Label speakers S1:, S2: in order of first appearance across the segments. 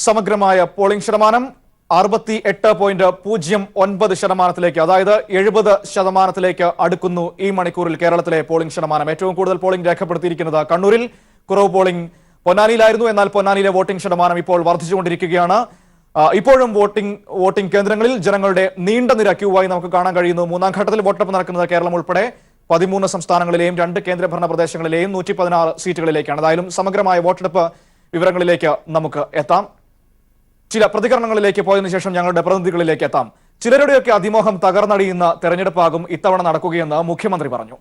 S1: സമഗ്രമായ പോളിംഗ് ശതമാനം 68.09%, അതായത് 70% അടുക്കുന്നു. ഈ മണിക്കൂറിൽ കേരളത്തിലെ പോളിംഗ് ശതമാനം. ഏറ്റവും കൂടുതൽ പോളിംഗ് രേഖപ്പെടുത്തിയിരിക്കുന്നത് കണ്ണൂരിൽ, കുറവ് പോളിംഗ് പൊന്നാനിയിലായിരുന്നു. എന്നാൽ പൊന്നാനിയിലെ വോട്ടിംഗ് ശതമാനം ഇപ്പോൾ വർദ്ധിച്ചുകൊണ്ടിരിക്കുകയാണ്. ഇപ്പോഴും വോട്ടിംഗ് കേന്ദ്രങ്ങളിൽ ജനങ്ങളുടെ നീണ്ട നിര ക്യൂവായി നമുക്ക് കാണാൻ കഴിയുന്നു. മൂന്നാം ഘട്ടത്തിൽ വോട്ടെടുപ്പ് നടക്കുന്നത് കേരളം ഉൾപ്പെടെ 13 സംസ്ഥാനങ്ങളിലെയും 2 കേന്ദ്രഭരണ പ്രദേശങ്ങളിലെയും 116 സീറ്റുകളിലേക്കാണ്. ഏതായാലും സമഗ്രമായ വോട്ടെടുപ്പ് വിവരങ്ങളിലേക്ക് നമുക്ക് എത്താം. ചില പ്രതികരണങ്ങളിലേക്ക് പോയതിനു ശേഷം ഞങ്ങളുടെ പ്രതിനിധികളിലേക്ക് എത്താം. ചിലരുടെയൊക്കെ അതിമോഹം തകർന്നടിയുന്ന തെരഞ്ഞെടുപ്പാകും ഇത്തവണ നടക്കുകയെന്ന് മുഖ്യമന്ത്രി പറഞ്ഞു.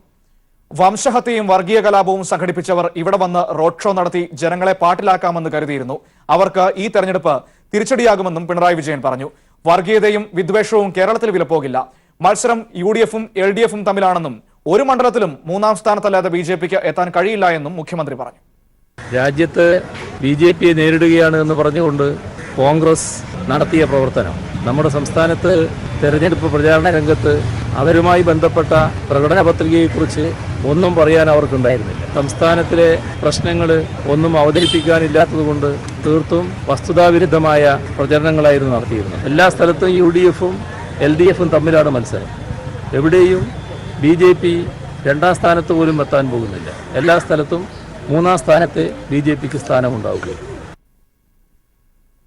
S1: വംശഹത്യയും വർഗീയ കലാപവും സംഘടിപ്പിച്ചവർ ഇവിടെ വന്ന് റോഡ് ഷോ നടത്തി ജനങ്ങളെ പാട്ടിലാക്കാമെന്ന് കരുതിയിരുന്നു. അവർക്ക് ഈ തെരഞ്ഞെടുപ്പ് തിരിച്ചടിയാകുമെന്നും പിണറായി വിജയൻ പറഞ്ഞു. വർഗീയതയും വിദ്വേഷവും കേരളത്തിൽ വിലപ്പോകില്ല. മത്സരം UDF-ഉം LDF-ഉം തമ്മിലാണെന്നും ഒരു മണ്ഡലത്തിലും മൂന്നാം സ്ഥാനത്തല്ലാതെ BJPക്ക് എത്താൻ കഴിയില്ല എന്നും മുഖ്യമന്ത്രി പറഞ്ഞു.
S2: രാജ്യത്ത് BJPയെ നേരിടുകയാണ് എന്ന് പറഞ്ഞുകൊണ്ട് കോൺഗ്രസ് നടത്തിയ പ്രവർത്തനം നമ്മുടെ സംസ്ഥാനത്ത് തെരഞ്ഞെടുപ്പ് പ്രചാരണ രംഗത്ത് അവരുമായി ബന്ധപ്പെട്ട പ്രകടന പത്രികയെക്കുറിച്ച് ഒന്നും പറയാൻ അവർക്കുണ്ടായിരുന്നില്ല. സംസ്ഥാനത്തിലെ പ്രശ്നങ്ങൾ ഒന്നും അവതരിപ്പിക്കാനില്ലാത്തതുകൊണ്ട് തീർത്തും വസ്തുതാവിരുദ്ധമായ പ്രചരണങ്ങളായിരുന്നു നടത്തിയിരുന്നത്. എല്ലാ സ്ഥലത്തും UDF-ഉം LDF-ഉം തമ്മിലാണ് മത്സരം. എവിടെയും BJP 2ാം സ്ഥാനത്ത് പോലും എത്താൻ പോകുന്നില്ല. എല്ലാ സ്ഥലത്തും 3ാം സ്ഥാനത്ത് BJPക്ക് സ്ഥാനമുണ്ടാവുകയും.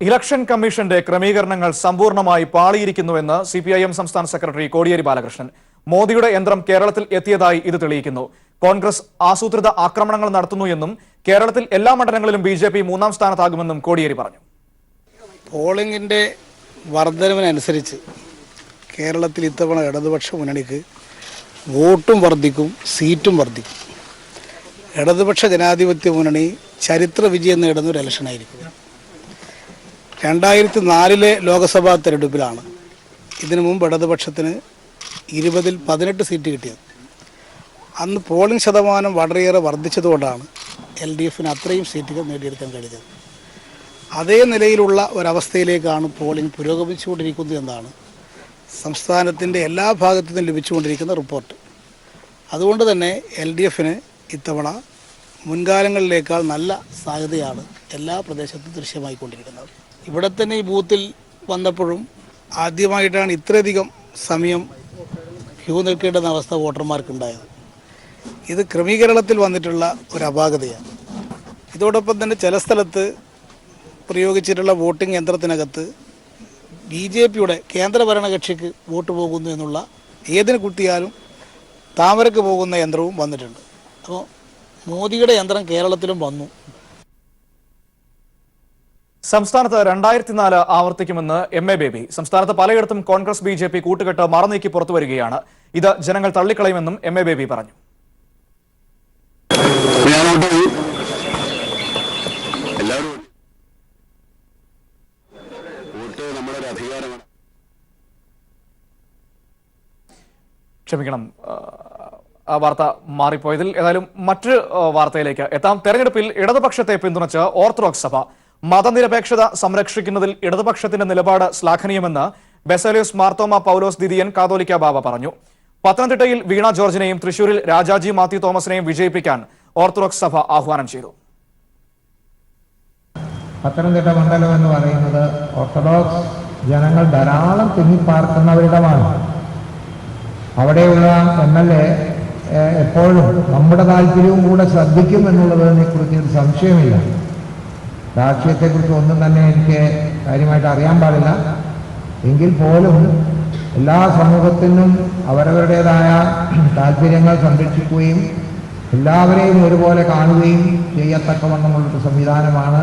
S1: ഇലക്ഷൻ കമ്മീഷന്റെ ക്രമീകരണങ്ങൾ സമ്പൂർണ്ണമായി പാളിയിരിക്കുന്നുവെന്ന് CPIM സംസ്ഥാന സെക്രട്ടറി കോടിയേരി ബാലകൃഷ്ണൻ. മോദിയുടെ യന്ത്രം കേരളത്തിൽ എത്തിയതായി ഇത് തെളിയിക്കുന്നു. കോൺഗ്രസ് ആസൂത്രിത ആക്രമണങ്ങൾ നടത്തുന്നു എന്നും കേരളത്തിൽ എല്ലാ മണ്ഡലങ്ങളിലും BJP 3ാം സ്ഥാനത്താകുമെന്നും കോടിയേരി പറഞ്ഞു.
S3: പോളിംഗിന്റെ വർധനവിനനുസരിച്ച് കേരളത്തിൽ ഇത്തവണ ഇടതുപക്ഷ മുന്നണിക്ക് വോട്ടും വർദ്ധിക്കും, സീറ്റും വർദ്ധിക്കും. ഇടതുപക്ഷ ജനാധിപത്യ മുന്നണി ചരിത്ര വിജയം നേടുന്ന ഒരു ഇലക്ഷനായിരിക്കും. 2004 ലോക്സഭാ തെരഞ്ഞെടുപ്പിലാണ് ഇതിനു മുമ്പ് ഇടതുപക്ഷത്തിന് 20-ൽ 18 സീറ്റ് കിട്ടിയത്. അന്ന് പോളിംഗ് ശതമാനം വളരെയേറെ വർദ്ധിച്ചതുകൊണ്ടാണ് LDF-ന് അത്രയും സീറ്റുകൾ നേടിയെടുക്കാൻ കഴിഞ്ഞത്. അതേ നിലയിലുള്ള ഒരവസ്ഥയിലേക്കാണ് പോളിംഗ് പുരോഗമിച്ചുകൊണ്ടിരിക്കുന്നത് എന്നാണ് സംസ്ഥാനത്തിൻ്റെ എല്ലാ ഭാഗത്തു നിന്നും ലഭിച്ചുകൊണ്ടിരിക്കുന്ന റിപ്പോർട്ട്. അതുകൊണ്ട് തന്നെ LDF-ന് ഇത്തവണ മുൻകാലങ്ങളിലേക്കാൾ നല്ല സാധ്യതയാണ് എല്ലാ പ്രദേശത്തും ദൃശ്യമായിക്കൊണ്ടിരിക്കുന്നത്. ഇവിടെ തന്നെ ഈ ബൂത്തിൽ വന്നപ്പോഴും ആദ്യമായിട്ടാണ് ഇത്രയധികം സമയം ക്യൂ നിൽക്കേണ്ടുന്ന അവസ്ഥ വോട്ടർമാർക്കുണ്ടായത്. ഇത് ക്രമീകരണത്തിൽ വന്നിട്ടുള്ള ഒരു അപാകതയാണ്. ഇതോടൊപ്പം തന്നെ ചില സ്ഥലത്ത് പ്രയോഗിച്ചിട്ടുള്ള വോട്ടിംഗ് യന്ത്രത്തിനകത്ത് BJPയുടെ കേന്ദ്ര ഭരണകക്ഷിക്ക് വോട്ട് പോകുന്നു എന്നുള്ള, ഏതിന് കുത്തിയാലും താമരക്ക് പോകുന്ന യന്ത്രവും വന്നിട്ടുണ്ട്. അപ്പോൾ മോദിയുടെ യന്ത്രം കേരളത്തിലും വന്നു.
S1: സംസ്ഥാനത്ത് 2004 ആവർത്തിക്കുമെന്ന് MA ബേബി. സംസ്ഥാനത്ത് പലയിടത്തും കോൺഗ്രസ് BJP കൂട്ടുകെട്ട് മറനീക്കി പുറത്തു വരികയാണ്. ഇത് ജനങ്ങൾ തള്ളിക്കളയുമെന്നും MA ബേബി പറഞ്ഞു. ക്ഷമിക്കണം, ആ വാർത്ത മാറിപ്പോയതിൽ. ഏതായാലും മറ്റൊരു വാർത്തയിലേക്ക് എത്താം. തെരഞ്ഞെടുപ്പിൽ ഇടതുപക്ഷത്തെ പിന്തുണച്ച് ഓർത്തഡോക്സ് സഭ. മതനിരപേക്ഷത സംരക്ഷിക്കുന്നതിൽ ഇടതുപക്ഷത്തിന്റെ നിലപാട് ശ്ലാഘനീയമെന്ന് ബെസേലിയോസ് മാർത്തോമ പൗലോസ് ദിദിയൻ കാതോലിക്ക ബാവ പറഞ്ഞു. പത്തനംതിട്ടയിൽ വീണ ജോർജിനെയും തൃശൂരിൽ രാജാജി മാത്യു തോമസിനെയും വിജയിപ്പിക്കാൻ ഓർത്തഡോക്സ് സഭ ആഹ്വാനം ചെയ്തു.
S4: പത്തനംതിട്ട മണ്ഡലം എന്ന് പറയുന്നത് ഓർത്തഡോക്സ് ജനങ്ങൾ ധാരാളം തിങ്ങിപ്പാർക്കുന്നവരിടമാണ്. അവിടെയുള്ള MLA എപ്പോഴും നമ്മുടെ താല്പര്യവും കൂടെ ശ്രദ്ധിക്കും എന്നുള്ളതിനെ കുറിച്ച് ഒരു സംശയമില്ല. രാഷ്ട്രീയത്തെക്കുറിച്ച് ഒന്നും തന്നെ എനിക്ക് കാര്യമായിട്ട് അറിയാൻ പാടില്ല. എങ്കിൽ പോലും എല്ലാ സമൂഹത്തിനും അവരവരുടേതായ താല്പര്യങ്ങൾ സംരക്ഷിക്കുകയും എല്ലാവരെയും ഒരുപോലെ കാണുകയും ചെയ്യത്തക്കവണ്ണമുള്ളൊരു സംവിധാനമാണ്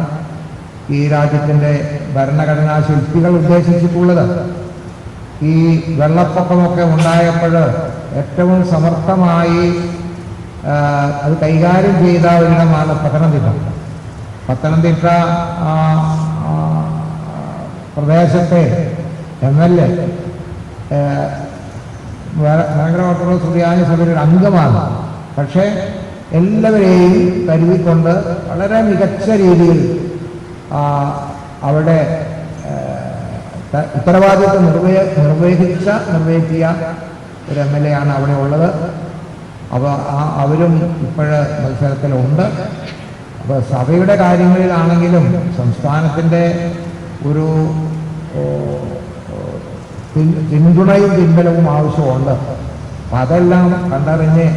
S4: ഈ രാജ്യത്തിൻ്റെ ഭരണഘടനാ ശില്പികൾ ഉദ്ദേശിച്ചിട്ടുള്ളത്. ഈ വെള്ളപ്പൊക്കമൊക്കെ ഉണ്ടായപ്പോൾ ഏറ്റവും സമർത്ഥമായി അത് കൈകാര്യം ചെയ്ത ഒരിടമാണ് പത്തനംതിട്ട പ്രദേശത്തെ MLA ഭയങ്കര ഓർത്തഡോക്സ് സുറിയാനി സഭയുടെ അംഗമാണ്. പക്ഷേ എല്ലാവരെയും കരുതിക്കൊണ്ട് വളരെ മികച്ച രീതിയിൽ അവിടെ ഉത്തരവാദിത്വം നിർവഹിച്ച ഒരു MLA ആണ് അവിടെ ഉള്ളത്. അപ്പോൾ അവരും ഇപ്പോഴ് മത്സരത്തിലുണ്ട്. അപ്പോൾ സഭയുടെ കാര്യങ്ങളിലാണെങ്കിലും സംസ്ഥാനത്തിൻ്റെ ഒരു പിന്തുണയും പിൻബലവും ആവശ്യമുണ്ട്. അപ്പം അതെല്ലാം കണ്ടറിഞ്ഞ്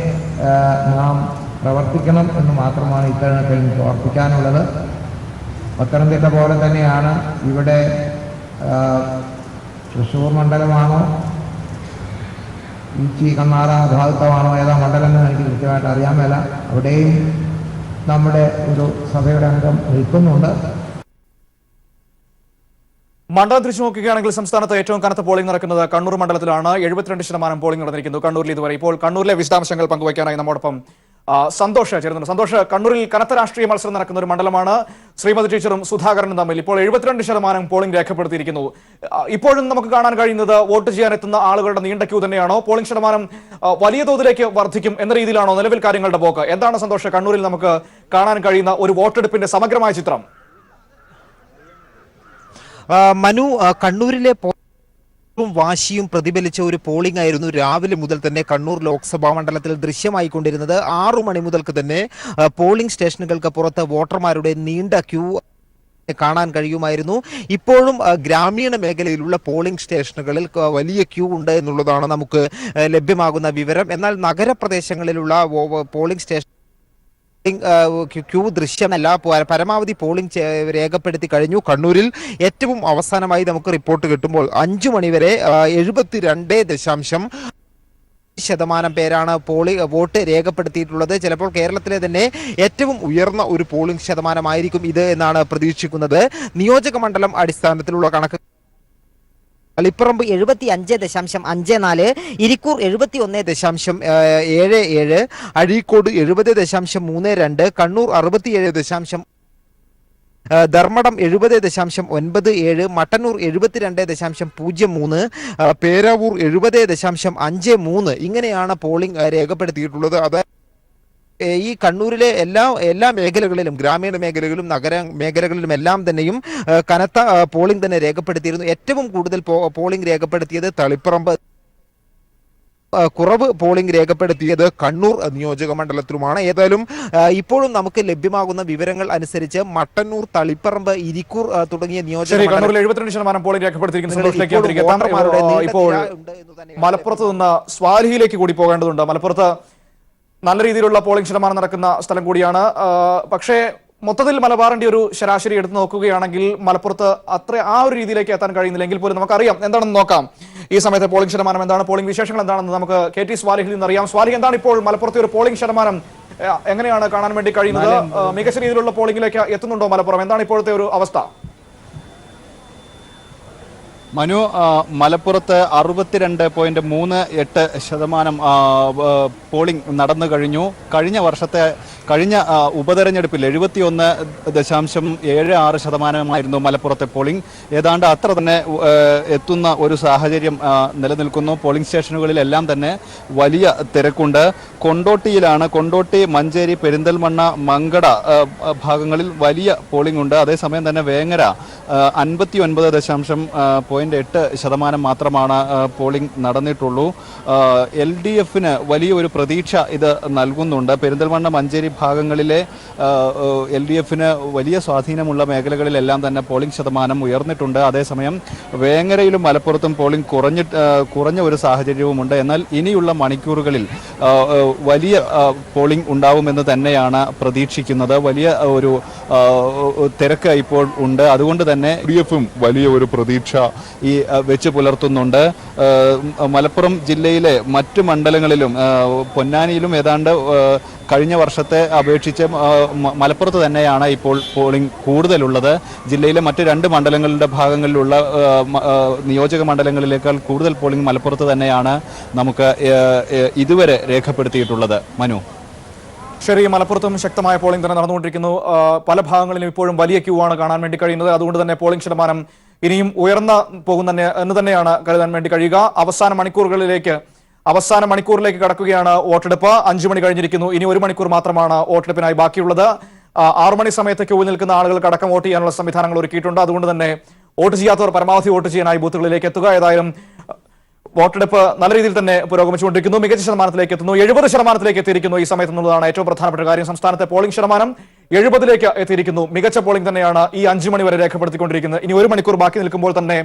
S4: നാം പ്രവർത്തിക്കണം എന്ന് മാത്രമാണ് ഇത്തരണത്തിൽ എനിക്ക് ഓർപ്പിക്കാനുള്ളത്. പത്തനംതിട്ട പോലെ തന്നെയാണ് ഇവിടെ തൃശ്ശൂർ മണ്ഡലമാണോ ഈച്ചി കണ്ണാറ ഭാഗത്തമാണോ ഏതാ മണ്ഡലം എന്ന് എനിക്ക് കൃത്യമായിട്ട് അറിയാൻ മേല. അവിടെയും നമ്മുടെ ഒരു സഭയുടെ അംഗം നിൽക്കുന്നുണ്ട്.
S1: മണ്ഡലം തിരിച്ചു നോക്കുകയാണെങ്കിൽ സംസ്ഥാനത്ത് ഏറ്റവും കനത്ത പോളിംഗ് നടക്കുന്നത് കണ്ണൂർ മണ്ഡലത്തിലാണ്. 72% പോളിംഗ് നടന്നിരിക്കുന്നു കണ്ണൂരിൽ ഇതുവരെ. ഇപ്പോൾ കണ്ണൂരിലെ വിശദാംശങ്ങൾ പങ്കുവയ്ക്കാനായി നമ്മോടൊപ്പം സന്തോഷ് ചേരുന്നുണ്ട്. സന്തോഷ്, കണ്ണൂരിൽ കനത്ത രാഷ്ട്രീയ മത്സരം നടക്കുന്ന ഒരു മണ്ഡലമാണ്. ശ്രീമതി ടീച്ചറും സുധാകരനും തമ്മിൽ ഇപ്പോൾ 72% പോളിംഗ് രേഖപ്പെടുത്തിയിരിക്കുന്നു. ഇപ്പോഴും നമുക്ക് കാണാൻ കഴിയുന്നത് വോട്ട് ചെയ്യാൻ എത്തുന്ന ആളുകളുടെ നീണ്ട ക്യൂ തന്നെയാണോ? പോളിംഗ് ശതമാനം വലിയ തോതിലേക്ക് വർദ്ധിക്കും എന്ന രീതിയിലാണോ നിലവിൽ കാര്യങ്ങളുടെ പോക്ക്? എന്താണ് സന്തോഷ് കണ്ണൂരിൽ നമുക്ക് കാണാൻ കഴിയുന്ന ഒരു വോട്ടെടുപ്പിന്റെ സമഗ്രമായ ചിത്രം?
S5: മനു, കണ്ണൂരിലെ വാശിയും പ്രതിഫലിച്ച ഒരു പോളിംഗ് ആയിരുന്നു രാവിലെ മുതൽ തന്നെ കണ്ണൂർ ലോക്സഭാ മണ്ഡലത്തിൽ ദൃശ്യമായിക്കൊണ്ടിരുന്നത്. 6 മണി മുതൽക്ക് തന്നെ പോളിംഗ് സ്റ്റേഷനുകൾക്ക് പുറത്ത് വോട്ടർമാരുടെ നീണ്ട ക്യൂ കാണാൻ കഴിയുമായിരുന്നു. ഇപ്പോഴും ഗ്രാമീണ മേഖലയിലുള്ള പോളിംഗ് സ്റ്റേഷനുകളിൽ വലിയ ക്യൂ ഉണ്ട് എന്നുള്ളതാണ് നമുക്ക് ലഭ്യമാകുന്ന വിവരം. എന്നാൽ നഗരപ്രദേശങ്ങളിലുള്ള പോളിംഗ് സ്റ്റേഷൻ ക്യൂ ദൃശ്യമല്ല. പരമാവധി പോളിംഗ് രേഖപ്പെടുത്തി കഴിഞ്ഞു. കണ്ണൂരിൽ ഏറ്റവും അവസാനമായി നമുക്ക് റിപ്പോർട്ട് കിട്ടുമ്പോൾ 5 മണിവരെ 72.5% പേരാണ് വോട്ട് രേഖപ്പെടുത്തിയിട്ടുള്ളത്. ചിലപ്പോൾ കേരളത്തിലെ തന്നെ ഏറ്റവും ഉയർന്ന ഒരു പോളിംഗ് ശതമാനമായിരിക്കും ഇത് എന്നാണ് പ്രതീക്ഷിക്കുന്നത്. നിയോജക മണ്ഡലം അടിസ്ഥാനത്തിലുള്ള കണക്ക് തളിപ്പറമ്പ് 75.54, ഇരിക്കൂർ 71.77, അഴീക്കോട് 70.32, കണ്ണൂർ 67, ധർമ്മടം 70.97, മട്ടന്നൂർ 72.03, പേരാവൂർ 70.53 ഇങ്ങനെയാണ് പോളിംഗ് രേഖപ്പെടുത്തിയിട്ടുള്ളത്. അത് ഈ കണ്ണൂരിലെ എല്ലാ മേഖലകളിലും, ഗ്രാമീണ മേഖലകളിലും നഗര മേഖലകളിലും എല്ലാം തന്നെയും കനത്ത പോളിംഗ് തന്നെ രേഖപ്പെടുത്തിയിരുന്നു. ഏറ്റവും കൂടുതൽ പോളിംഗ് രേഖപ്പെടുത്തിയത് തളിപ്പറമ്പ്, കുറവ് പോളിംഗ് രേഖപ്പെടുത്തിയത് കണ്ണൂർ നിയോജക മണ്ഡലത്തിലുമാണ്. ഏതായാലും ഇപ്പോഴും നമുക്ക് ലഭ്യമാകുന്ന വിവരങ്ങൾ അനുസരിച്ച് മട്ടന്നൂർ, തളിപ്പറമ്പ്, ഇരിക്കൂർ തുടങ്ങിയ നിയോജക
S1: കണ്ണൂരിൽ 72% പോളിംഗ് രേഖപ്പെടുത്തിയിരിക്കുന്നു. ഇപ്പോൾ മലപ്പുറത്ത് നിന്ന് സ്വാലിഹിയിലേക്ക് കൂടി പോകേണ്ടതുണ്ട്. മലപ്പുറത്ത് നല്ല രീതിയിലുള്ള പോളിംഗ് ശതമാനം നടക്കുന്ന സ്ഥലം കൂടിയാണ്. പക്ഷേ മൊത്തത്തിൽ മലബാറിന്റെ ഒരു ശരാശരി എടുത്ത് നോക്കുകയാണെങ്കിൽ മലപ്പുറത്ത് ആ ഒരു രീതിയിലേക്ക് എത്താൻ കഴിയുന്നില്ലെങ്കിൽ പോലും നമുക്കറിയാം എന്താണെന്ന് നോക്കാം. ഈ സമയത്തെ പോളിംഗ് ശതമാനം എന്താണ്, പോളിംഗ് വിശേഷങ്ങൾ എന്താണെന്ന് നമുക്ക് KT സ്വാലിഹിൽ നിന്ന് അറിയാം. സ്വാലിഹ്, എന്താണ് ഇപ്പോൾ മലപ്പുറത്തെ ഒരു പോളിംഗ് ശതമാനം എങ്ങനെയാണ് കാണാൻ വേണ്ടി കഴിയുന്നത്? മികച്ച രീതിയിലുള്ള പോളിംഗിലേക്ക് എത്തുന്നുണ്ടോ മലപ്പുറം? എന്താണ് ഇപ്പോഴത്തെ ഒരു അവസ്ഥ?
S6: മനു, മലപ്പുറത്ത് 62.38% പോളിംഗ് നടന്നു കഴിഞ്ഞു. കഴിഞ്ഞ ഉപതെരഞ്ഞെടുപ്പിൽ 71.76% മലപ്പുറത്തെ പോളിംഗ്. ഏതാണ്ട് അത്ര തന്നെ എത്തുന്ന ഒരു സാഹചര്യം നിലനിൽക്കുന്നു. പോളിംഗ് സ്റ്റേഷനുകളിലെല്ലാം തന്നെ വലിയ തിരക്കുണ്ട്. കൊണ്ടോട്ടി, മഞ്ചേരി, പെരിന്തൽമണ്ണ, മങ്കട ഭാഗങ്ങളിൽ വലിയ പോളിംഗ് ഉണ്ട്. അതേസമയം തന്നെ വേങ്ങര 59.8% മാത്രമാണ് പോളിംഗ് നടന്നിട്ടുള്ളൂ. LDFന് വലിയൊരു പ്രതീക്ഷ ഇത് നൽകുന്നുണ്ട്. പെരിന്തൽമണ്ണ, മഞ്ചേരി ഭാഗങ്ങളിലെ LDFന് വലിയ സ്വാധീനമുള്ള മേഖലകളിലെല്ലാം തന്നെ പോളിംഗ് ശതമാനം ഉയർന്നിട്ടുണ്ട്. അതേസമയം വേങ്ങരയിലും മലപ്പുറത്തും പോളിംഗ് കുറഞ്ഞ ഒരു സാഹചര്യവുമുണ്ട്. എന്നാൽ ഇനിയുള്ള മണിക്കൂറുകളിൽ വലിയ പോളിംഗ് ഉണ്ടാവുമെന്ന് തന്നെയാണ് പ്രതീക്ഷിക്കുന്നത്. വലിയ ഒരു തിരക്ക് ഇപ്പോൾ ഉണ്ട്. അതുകൊണ്ട് തന്നെ LDFും വലിയ ഒരു പ്രതീക്ഷ വെച്ച് പുലർത്തുന്നുണ്ട്. മലപ്പുറം ജില്ലയിലെ മറ്റു മണ്ഡലങ്ങളിലും പൊന്നാനിയിലും ഏതാണ്ട് കഴിഞ്ഞ വർഷത്തെ അപേക്ഷിച്ച് മലപ്പുറത്ത് തന്നെയാണ് ഇപ്പോൾ പോളിംഗ് കൂടുതലുള്ളത്. ജില്ലയിലെ മറ്റ് 2 മണ്ഡലങ്ങളുടെ ഭാഗങ്ങളിലുള്ള നിയോജക മണ്ഡലങ്ങളിലേക്കാൾ കൂടുതൽ പോളിംഗ് മലപ്പുറത്ത് തന്നെയാണ് നമുക്ക് ഇതുവരെ രേഖപ്പെടുത്തിയിട്ടുള്ളത്. മനു,
S1: ശരി, മലപ്പുറത്തും ശക്തമായ പോളിംഗ് തന്നെ നടന്നുകൊണ്ടിരിക്കുന്നു. പല ഭാഗങ്ങളിലും ഇപ്പോഴും വലിയ ക്യൂ ആണ് കാണാൻ വേണ്ടി കഴിയുന്നത്. അതുകൊണ്ട് തന്നെ പോളിംഗ് ശതമാനം ഇനിയും ഉയർന്ന എന്ന് തന്നെയാണ് കരുതാൻ വേണ്ടി കഴിയുക. അവസാന മണിക്കൂറിലേക്ക് കടക്കുകയാണ് വോട്ടെടുപ്പ്. 5 മണി കഴിഞ്ഞിരിക്കുന്നു. ഇനി 1 മണിക്കൂർ മാത്രമാണ് വോട്ടെടുപ്പിനായി ബാക്കിയുള്ളത്. 6 മണി സമയത്ത് ക്യൂ നിൽക്കുന്ന ആളുകൾക്ക് അടക്കം വോട്ട് ചെയ്യാനുള്ള സംവിധാനങ്ങൾ ഒരുക്കിയിട്ടുണ്ട്. അതുകൊണ്ട് തന്നെ വോട്ട് ചെയ്യാത്തവർ പരമാവധി വോട്ട് ചെയ്യാനായി ബൂത്തുകളിലേക്ക് എത്തുക. ഏതായാലും വോട്ടെടുപ്പ് നല്ല രീതിയിൽ തന്നെ പുരോഗമിച്ചുകൊണ്ടിരിക്കുന്നു. മികച്ച ശതമാനത്തിലേക്ക് എത്തുന്നു. 70% എത്തിയിരിക്കുന്നു ഈ സമയത്ത് എന്നുള്ളതാണ് ഏറ്റവും പ്രധാനപ്പെട്ട കാര്യം. സംസ്ഥാനത്തെ പോളിംഗ് ശതമാനം 70ലേക്ക് എത്തിയിരിക്കുന്നു. മികച്ച പോളിംഗ് തന്നെയാണ് ഈ 5 മണി വരെ രേഖപ്പെടുത്തിക്കൊണ്ടിരിക്കുന്നത്. ഇനി 1 മണിക്കൂർ ബാക്കി നിൽക്കുമ്പോൾ തന്നെ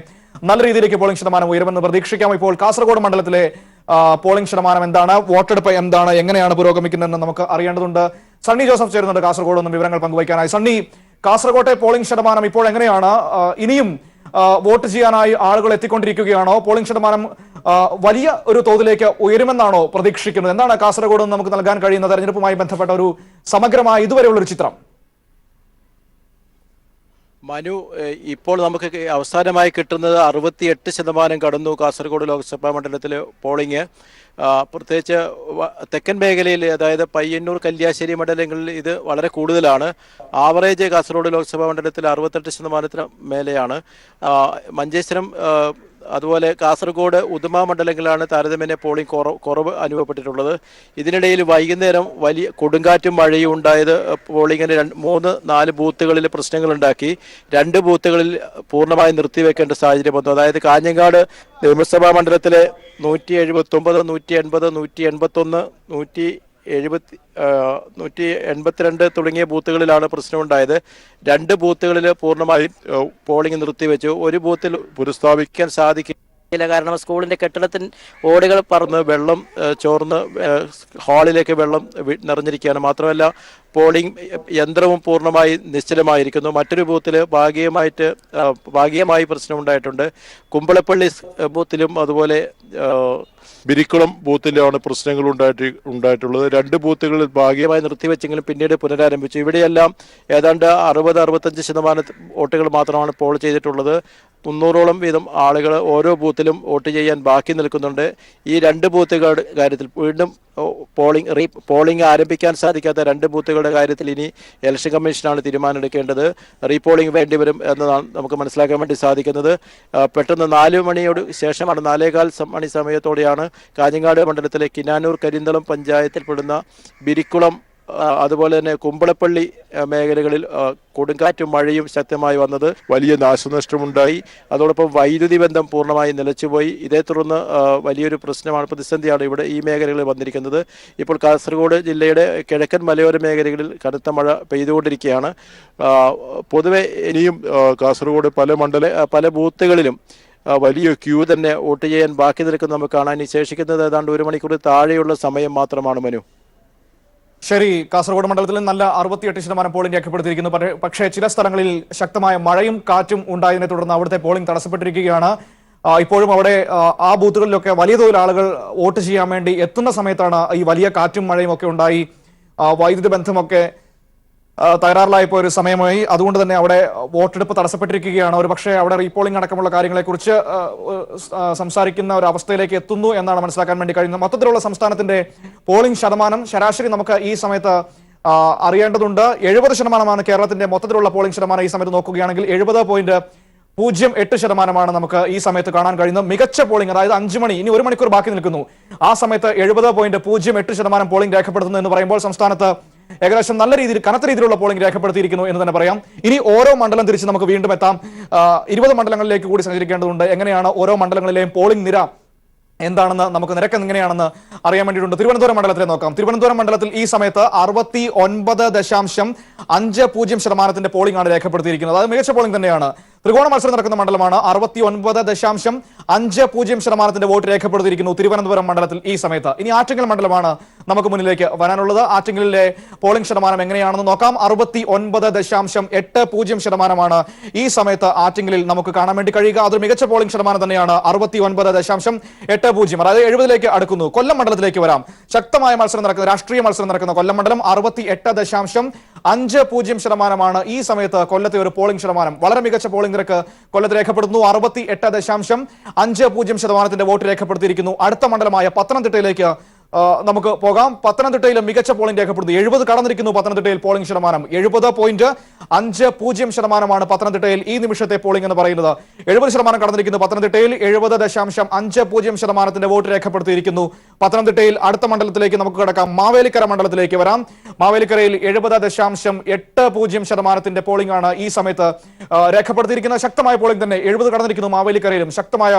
S1: നല്ല രീതിയിലേക്ക് പോളിംഗ് ശതമാനം ഉയരുമെന്ന് പ്രതീക്ഷിക്കാം. ഇപ്പോൾ കാസർഗോഡ് മണ്ഡലത്തിലെ പോളിംഗ് ശതമാനം എന്താണ്, വോട്ടെടുപ്പ് എന്താണ്, എങ്ങനെയാണ് പുരോഗമിക്കുന്നതെന്ന് നമുക്ക് അറിയേണ്ടതുണ്ട്. സണ്ണി ജോസഫ് ചേരുന്നുണ്ട് കാസർഗോഡ് നിന്നും വിവരങ്ങൾ പങ്കുവയ്ക്കാനായി. സണ്ണി, കാസർഗോട്ടെ പോളിംഗ് ശതമാനം ഇപ്പോൾ എങ്ങനെയാണ്? ഇനിയും വോട്ട് ചെയ്യാനായി ആളുകൾ എത്തിക്കൊണ്ടിരിക്കുകയാണോ? പോളിംഗ് ശതമാനം വലിയ ഒരു തോതിലേക്ക് ഉയരുമെന്നാണോ പ്രതീക്ഷിക്കുന്നത്? എന്താണ് കാസർഗോഡ് നമുക്ക് നൽകാൻ കഴിയുന്ന തെരഞ്ഞെടുപ്പുമായി ബന്ധപ്പെട്ട ഒരു സമഗ്രമായ ഇതുവരെയുള്ളൊരു ചിത്രം?
S7: മനു, ഇപ്പോൾ നമുക്ക് അവസാനമായി കിട്ടുന്നത് 68% കടന്നു കാസർഗോഡ് ലോക്സഭാ മണ്ഡലത്തിലെ പോളിംഗ്. പ്രത്യേകിച്ച് തെക്കൻ മേഖലയിൽ, അതായത് പയ്യന്നൂർ, കല്യാശ്ശേരി മണ്ഡലങ്ങളിൽ ഇത് വളരെ കൂടുതലാണ്. ആവറേജ് കാസർഗോഡ് ലോക്സഭാ മണ്ഡലത്തിൽ 68% മേലെയാണ്. മഞ്ചേശ്വരം, അതുപോലെ കാസർഗോഡ്, ഉദുമ മണ്ഡലങ്ങളിലാണ് താരതമ്യേന പോളിംഗ് കുറവ് അനുഭവപ്പെട്ടിട്ടുള്ളത്. ഇതിനിടയിൽ വൈകുന്നേരം വലിയ കൊടുങ്കാറ്റും മഴയും ഉണ്ടായത് പോളിംഗിന് 3-4 ബൂത്തുകളിൽ പ്രശ്നങ്ങളുണ്ടാക്കി. 2 ബൂത്തുകളിൽ പൂർണ്ണമായി നിർത്തിവെക്കേണ്ട സാഹചര്യം വന്നു. അതായത് കാഞ്ഞങ്ങാട് നിയമസഭാ മണ്ഡലത്തിലെ 179, 180, 181, 182 ബൂത്തുകളിലാണ് പ്രശ്നമുണ്ടായത്. 2 ബൂത്തുകളിൽ പൂർണ്ണമായി പോളിംഗ് നിർത്തിവെച്ചു. ഒരു ബൂത്തിൽ പുനഃസ്ഥാപിക്കാൻ സാധിക്കില്ല. കാരണം സ്കൂളിന്റെ കെട്ടിടത്തിന് ഓടുകൾ പറന്ന് വെള്ളം ചോർന്ന് ഹാളിലേക്ക് വെള്ളം നിറഞ്ഞിരിക്കുകയാണ്. മാത്രമല്ല പോളിംഗ് യന്ത്രവും പൂർണ്ണമായി നിശ്ചലമായിരിക്കുന്നു. മറ്റൊരു ബൂത്തിൽ ഭാഗികമായി പ്രശ്നമുണ്ടായിട്ടുണ്ട്. കുമ്പളപ്പള്ളി ബൂത്തിലും അതുപോലെ ബിരിക്കുളം ബൂത്തിലാണ് പ്രശ്നങ്ങൾ ഉണ്ടായിട്ടുള്ളത്. 2 ബൂത്തുകളിൽ ഭാഗികമായി നിർത്തിവെച്ചെങ്കിലും പിന്നീട് പുനരാരംഭിച്ചു. ഇവിടെയെല്ലാം ഏതാണ്ട് 60-65% വോട്ടുകൾ മാത്രമാണ് പോൾ ചെയ്തിട്ടുള്ളത്. 300ഓളം വീതം ആളുകൾ ഓരോ ബൂത്തിലും വോട്ട് ചെയ്യാൻ ബാക്കി നിൽക്കുന്നുണ്ട്. ഈ 2 ബൂത്തുകളുടെ കാര്യത്തിൽ വീണ്ടും പോളിംഗ് ആരംഭിക്കാൻ സാധിക്കാത്ത 2 ബൂത്തുകളുടെ കാര്യത്തിൽ ഇനി ഇലക്ഷൻ കമ്മീഷനാണ് തീരുമാനമെടുക്കേണ്ടത്. റീപോളിംഗ് വേണ്ടിവരും എന്നതാണ് നമുക്ക് മനസ്സിലാക്കാൻ വേണ്ടി സാധിക്കുന്നത്. പെട്ടെന്ന് 4 മണിയോട് ശേഷമാണ്, 4:15 മണി സമയത്തോടെയാണ് കാഞ്ഞങ്ങാട് മണ്ഡലത്തിലെ കിനാനൂർ കരിന്തളം പഞ്ചായത്തിൽപ്പെടുന്ന ബിരിക്കുളം, അതുപോലെ തന്നെ കുമ്പളപ്പള്ളി മേഖലകളിൽ കൊടുങ്കാറ്റും മഴയും ശക്തമായി വന്നത് വലിയ നാശനഷ്ടമുണ്ടായി. അതോടൊപ്പം വൈദ്യുതി ബന്ധം പൂർണ്ണമായി നിലച്ചുപോയി. ഇതേ തുടർന്ന് വലിയൊരു പ്രശ്നമാണ്, പ്രതിസന്ധിയാണ് ഇവിടെ ഈ മേഖലകളിൽ വന്നിരിക്കുന്നത്. ഇപ്പോൾ കാസർഗോഡ് ജില്ലയുടെ കിഴക്കൻ മലയോര മേഖലകളിൽ കനത്ത മഴ പെയ്തുകൊണ്ടിരിക്കുകയാണ്. പൊതുവെ ഇനിയും കാസർഗോഡ് പല ബൂത്തുകളിലും വലിയ ക്യൂ തന്നെ വോട്ട് ചെയ്യാൻ ബാക്കി നിൽക്കുന്ന നമുക്ക് കാണാൻ. ശേഷിക്കുന്നത് ഏതാണ്ട് 1 മണിക്കൂർ താഴെയുള്ള സമയം മാത്രമാണ്. മനു,
S1: ശരി, കാസർഗോഡ് മണ്ഡലത്തിൽ നല്ല 68% പോളിംഗ് രേഖപ്പെടുത്തിയിരിക്കുന്നു. പക്ഷേ ചില സ്ഥലങ്ങളിൽ ശക്തമായ മഴയും കാറ്റും ഉണ്ടായതിനെ തുടർന്ന് അവിടുത്തെ പോളിംഗ് തടസ്സപ്പെട്ടിരിക്കുകയാണ്. ഇപ്പോഴും അവിടെ ആ ബൂത്തുകളിലൊക്കെ വലിയ തോതിൽ ആളുകൾ വോട്ട് ചെയ്യാൻ വേണ്ടി എത്തുന്ന സമയത്താണ് ഈ വലിയ കാറ്റും മഴയും ഒക്കെ ഉണ്ടായി. വൈദ്യുതി ബന്ധമൊക്കെ തകരാറിലായപ്പോൾ ഒരു സമയമായി. അതുകൊണ്ട് തന്നെ അവിടെ വോട്ടെടുപ്പ് തടസ്സപ്പെട്ടിരിക്കുകയാണ്. ഒരു പക്ഷേ അവിടെ റീപോളിംഗ് അടക്കമുള്ള കാര്യങ്ങളെക്കുറിച്ച് സംസാരിക്കുന്ന ഒരു അവസ്ഥയിലേക്ക് എത്തുന്നു എന്നാണ് മനസ്സിലാക്കാൻ വേണ്ടി കഴിയുന്നത്. മൊത്തത്തിലുള്ള സംസ്ഥാനത്തിന്റെ പോളിംഗ് ശതമാനം ശരാശരി നമുക്ക് ഈ സമയത്ത് അറിയേണ്ടതുണ്ട്. 70% കേരളത്തിന്റെ മൊത്തത്തിലുള്ള പോളിംഗ് ശതമാനം. ഈ സമയത്ത് നോക്കുകയാണെങ്കിൽ 70.08% നമുക്ക് ഈ സമയത്ത് കാണാൻ കഴിയുന്നത്. മികച്ച പോളിംഗ്, അതായത് 5 മണി, ഇനി 1 മണിക്കൂർ ബാക്കി നിൽക്കുന്നു. ആ സമയത്ത് 70.08% പോളിംഗ് രേഖപ്പെടുത്തുന്നു എന്ന് പറയുമ്പോൾ സംസ്ഥാനത്ത് ഏകദേശം നല്ല രീതിയിൽ, കനത്ത രീതിയിലുള്ള പോളിംഗ് രേഖപ്പെടുത്തിയിരിക്കുന്നു എന്ന് തന്നെ പറയാം. ഇനി ഓരോ മണ്ഡലം തിരിച്ച് നമുക്ക് വീണ്ടും എത്താം. 20 മണ്ഡലങ്ങളിലേക്ക് കൂടി സഞ്ചരിക്കേണ്ടതുണ്ട്. എങ്ങനെയാണ് ഓരോ മണ്ഡലങ്ങളിലെയും പോളിംഗ് നിര എന്താണെന്ന്, നമുക്ക് നിരക്ക് എങ്ങനെയാണെന്ന് അറിയാൻ വേണ്ടിയിട്ടുണ്ട്. തിരുവനന്തപുരം മണ്ഡലത്തിലെ നോക്കാം. തിരുവനന്തപുരം മണ്ഡലത്തിൽ ഈ സമയത്ത് 69.50% പോളിംഗ് ആണ് രേഖപ്പെടുത്തിയിരിക്കുന്നത്. അത് മികച്ച പോളിംഗ് തന്നെയാണ്. ത്രികോണ മത്സരം നടക്കുന്ന മണ്ഡലമാണ്. 69.50% വോട്ട് രേഖപ്പെടുത്തിയിരിക്കുന്നു തിരുവനന്തപുരം മണ്ഡലത്തിൽ ഈ സമയത്ത്. ഇനി ആറ്റിങ്ങൽ മണ്ഡലമാണ് നമുക്ക് മുന്നിലേക്ക് വരാനുള്ളത്. ആറ്റിങ്ങലിലെ പോളിംഗ് ശതമാനം എങ്ങനെയാണെന്ന് നോക്കാം. 69.80% ഈ സമയത്ത് ആറ്റിങ്ങലിൽ നമുക്ക് കാണാൻ വേണ്ടി കഴിയുക. അതൊരു മികച്ച പോളിംഗ് ശതമാനം തന്നെയാണ്. 69.80, അതായത് 70ലേക്ക് അടുക്കുന്നു. കൊല്ലം മണ്ഡലത്തിലേക്ക് വരാം. ശക്തമായ മത്സരം നടക്കുന്ന, രാഷ്ട്രീയ മത്സരം നടക്കുന്ന കൊല്ലം മണ്ഡലം. 68.50% ഈ സമയത്ത് കൊല്ലത്തെ ഒരു പോളിംഗ് ശതമാനം. വളരെ മികച്ച പോളിംഗ് നിരക്ക് കൊല്ലത്ത് രേഖപ്പെടുത്തുന്നു. 68.50% വോട്ട് രേഖപ്പെടുത്തിയിരിക്കുന്നു. അടുത്ത മണ്ഡലമായ പത്തനംതിട്ടയിലേക്ക് നമുക്ക് പോകാം. പത്തനംതിട്ടയിൽ മികച്ച പോളിംഗ് രേഖപ്പെടുത്തി 70 കടന്നിരിക്കുന്നു. പത്തനംതിട്ടയിൽ പോളിംഗ് ശതമാനം 70.50% പത്തനംതിട്ടയിൽ ഈ നിമിഷത്തെ പോളിംഗ് എന്ന് പറയുന്നത്. 70% കടന്നിരിക്കുന്നു പത്തനംതിട്ടയിൽ. 70.50% വോട്ട് രേഖപ്പെടുത്തിയിരിക്കുന്നു പത്തനംതിട്ടയിൽ. അടുത്ത മണ്ഡലത്തിലേക്ക് നമുക്ക് കിടക്കാം. മാവേലിക്കര മണ്ഡലത്തിലേക്ക് വരാം. മാവേലിക്കരയിൽ 70.80% പോളിംഗ് ആണ് ഈ സമയത്ത് രേഖപ്പെടുത്തിയിരിക്കുന്നത്. ശക്തമായ പോളിംഗ് തന്നെ. 70 കടന്നിരിക്കുന്നു മാവേലിക്കരയിലും. ശക്തമായ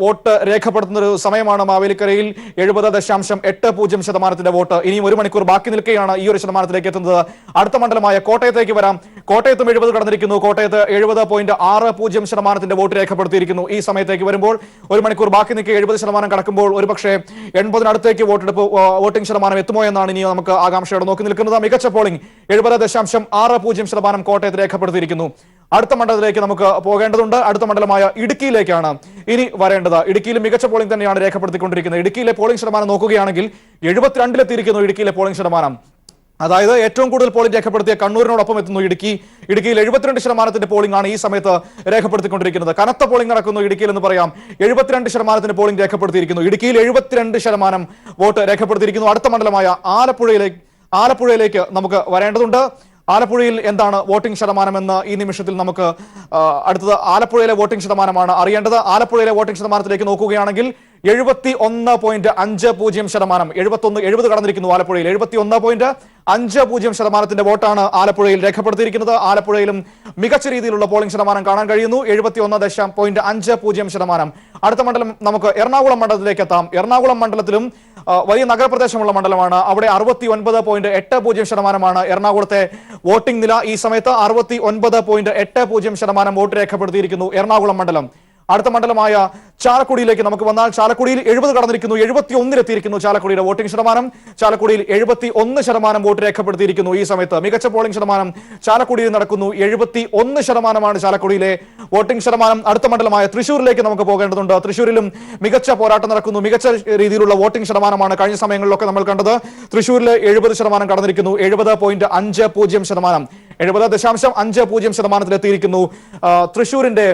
S1: വോട്ട് രേഖപ്പെടുത്തുന്ന ഒരു സമയമാണ് മാവേലിക്കരയിൽ. 70.80 70.80% വോട്ട്. ഇനിയും 1 മണിക്കൂർ ബാക്കി നിൽക്കുകയാണ് ഈ ഒരു ശതമാനത്തിലേക്ക് എത്തുന്നത്. അടുത്ത മണ്ഡലമായ കോട്ടയത്തേക്ക് വരാം. കോട്ടയത്തും 70 കടന്നിരിക്കുന്നു. കോട്ടയത്ത് 70.60% വോട്ട് രേഖപ്പെടുത്തിയിരിക്കുന്നു. ഈ സമയത്തേക്ക് വരുമ്പോൾ 1 മണിക്കൂർ ബാക്കി നിൽക്കുക 70% കടക്കുമ്പോൾ ഒരുപക്ഷെ 80-നടുത്തേക്ക് വോട്ടിംഗ് ശതമാനം എത്തുമോ എന്നാണ് ഇനി നമുക്ക് ആകാംക്ഷയോടെ നോക്കി നിൽക്കുന്നത്. മികച്ച പോളിംഗ് 70.60% കോട്ടയത്ത് രേഖപ്പെടുത്തിയിരിക്കുന്നു. അടുത്ത മണ്ഡലത്തിലേക്ക് നമുക്ക് പോകേണ്ടതുണ്ട്. അടുത്ത മണ്ഡലമായ ഇടുക്കിയിലേക്കാണ് ഇനി വരേണ്ടത്. ഇടുക്കിയിൽ മികച്ച പോളിംഗ് തന്നെയാണ് രേഖപ്പെടുത്തിക്കൊണ്ടിരിക്കുന്നത്. ഇടുക്കിയിലെ പോളിംഗ് ശതമാനം നോക്കുകയാണെങ്കിൽ 72-ലെത്തിയിരിക്കുന്നു ഇടുക്കിയിലെ പോളിംഗ് ശതമാനം. അതായത് ഏറ്റവും കൂടുതൽ പോളിംഗ് രേഖപ്പെടുത്തിയ കണ്ണൂരിനോടൊപ്പം എത്തുന്നു ഇടുക്കി. ഇടുക്കിയിൽ 72% പോളിംഗ് ആണ് ഈ സമയത്ത് രേഖപ്പെടുത്തിക്കൊണ്ടിരിക്കുന്നത്. കനത്ത പോളിംഗ് നടക്കുന്നു ഇടുക്കിയിൽ എന്ന് പറയാം. 72% പോളിംഗ് രേഖപ്പെടുത്തിയിരിക്കുന്നു. ഇടുക്കിയിൽ 72% വോട്ട് രേഖപ്പെടുത്തിയിരിക്കുന്നു. അടുത്ത മണ്ഡലമായ ആലപ്പുഴയിലേക്ക് നമുക്ക് വരേണ്ടതുണ്ട്. ആലപ്പുഴയിൽ എന്താണ് വോട്ടിംഗ് ശതമാനമെന്ന് ഈ നിമിഷത്തിൽ നമുക്ക് അടുത്തത് ആലപ്പുഴയിലെ വോട്ടിംഗ് ശതമാനമാണ് അറിയേണ്ടത്. ആലപ്പുഴയിലെ വോട്ടിംഗ് ശതമാനത്തിലേക്ക് നോക്കുകയാണെങ്കിൽ 71.50%. 70 കടന്നിരിക്കുന്നു ആലപ്പുഴയിൽ. 71.50% വോട്ടാണ് ആലപ്പുഴയിൽ രേഖപ്പെടുത്തിയിരിക്കുന്നത്. ആലപ്പുഴയിലും മികച്ച രീതിയിലുള്ള പോളിംഗ് ശതമാനം കാണാൻ കഴിയുന്നു. 71.50%. അടുത്ത മണ്ഡലം നമുക്ക് എറണാകുളം മണ്ഡലത്തിലേക്ക് എത്താം. എറണാകുളം മണ്ഡലത്തിലും വലിയ നഗരപ്രദേശമുള്ള മണ്ഡലമാണ്. അവിടെ 69.80% എറണാകുളത്തെ വോട്ടിംഗ് നില. ഈ സമയത്ത് 69.80% വോട്ട് രേഖപ്പെടുത്തിയിരിക്കുന്നു എറണാകുളം മണ്ഡലം. അടുത്ത മണ്ഡലമായ ചാലക്കുടിയിലേക്ക് നമുക്ക് വന്നാൽ ചാലക്കുടിയിൽ 70 കടന്നിരിക്കുന്നു. 71-ലെത്തിയിരിക്കുന്നു ചാലക്കുടിയുടെ വോട്ടിംഗ് ശതമാനം. ചാലക്കുടിയിൽ 71% വോട്ട് രേഖപ്പെടുത്തിയിരിക്കുന്നു. ഈ സമയത്ത് മികച്ച പോളിംഗ് ശതമാനം ചാലക്കുടിയിൽ നടക്കുന്നു. 71% ചാലക്കുടിയിലെ വോട്ടിംഗ് ശതമാനം. അടുത്ത മണ്ഡലമായ തൃശ്ശൂരിലേക്ക് നമുക്ക് പോകേണ്ടതുണ്ട്. തൃശ്ശൂരിലും മികച്ച പോരാട്ടം നടക്കുന്നു. മികച്ച രീതിയിലുള്ള വോട്ടിംഗ് ശതമാനമാണ് കഴിഞ്ഞ സമയങ്ങളിലൊക്കെ നമ്മൾ കണ്ടത്. തൃശ്ശൂരിൽ 70% കടന്നിരിക്കുന്നു. 70.50%. 70.50%-ലെത്തിയിരിക്കുന്നു തൃശ്ശൂരിന്റെ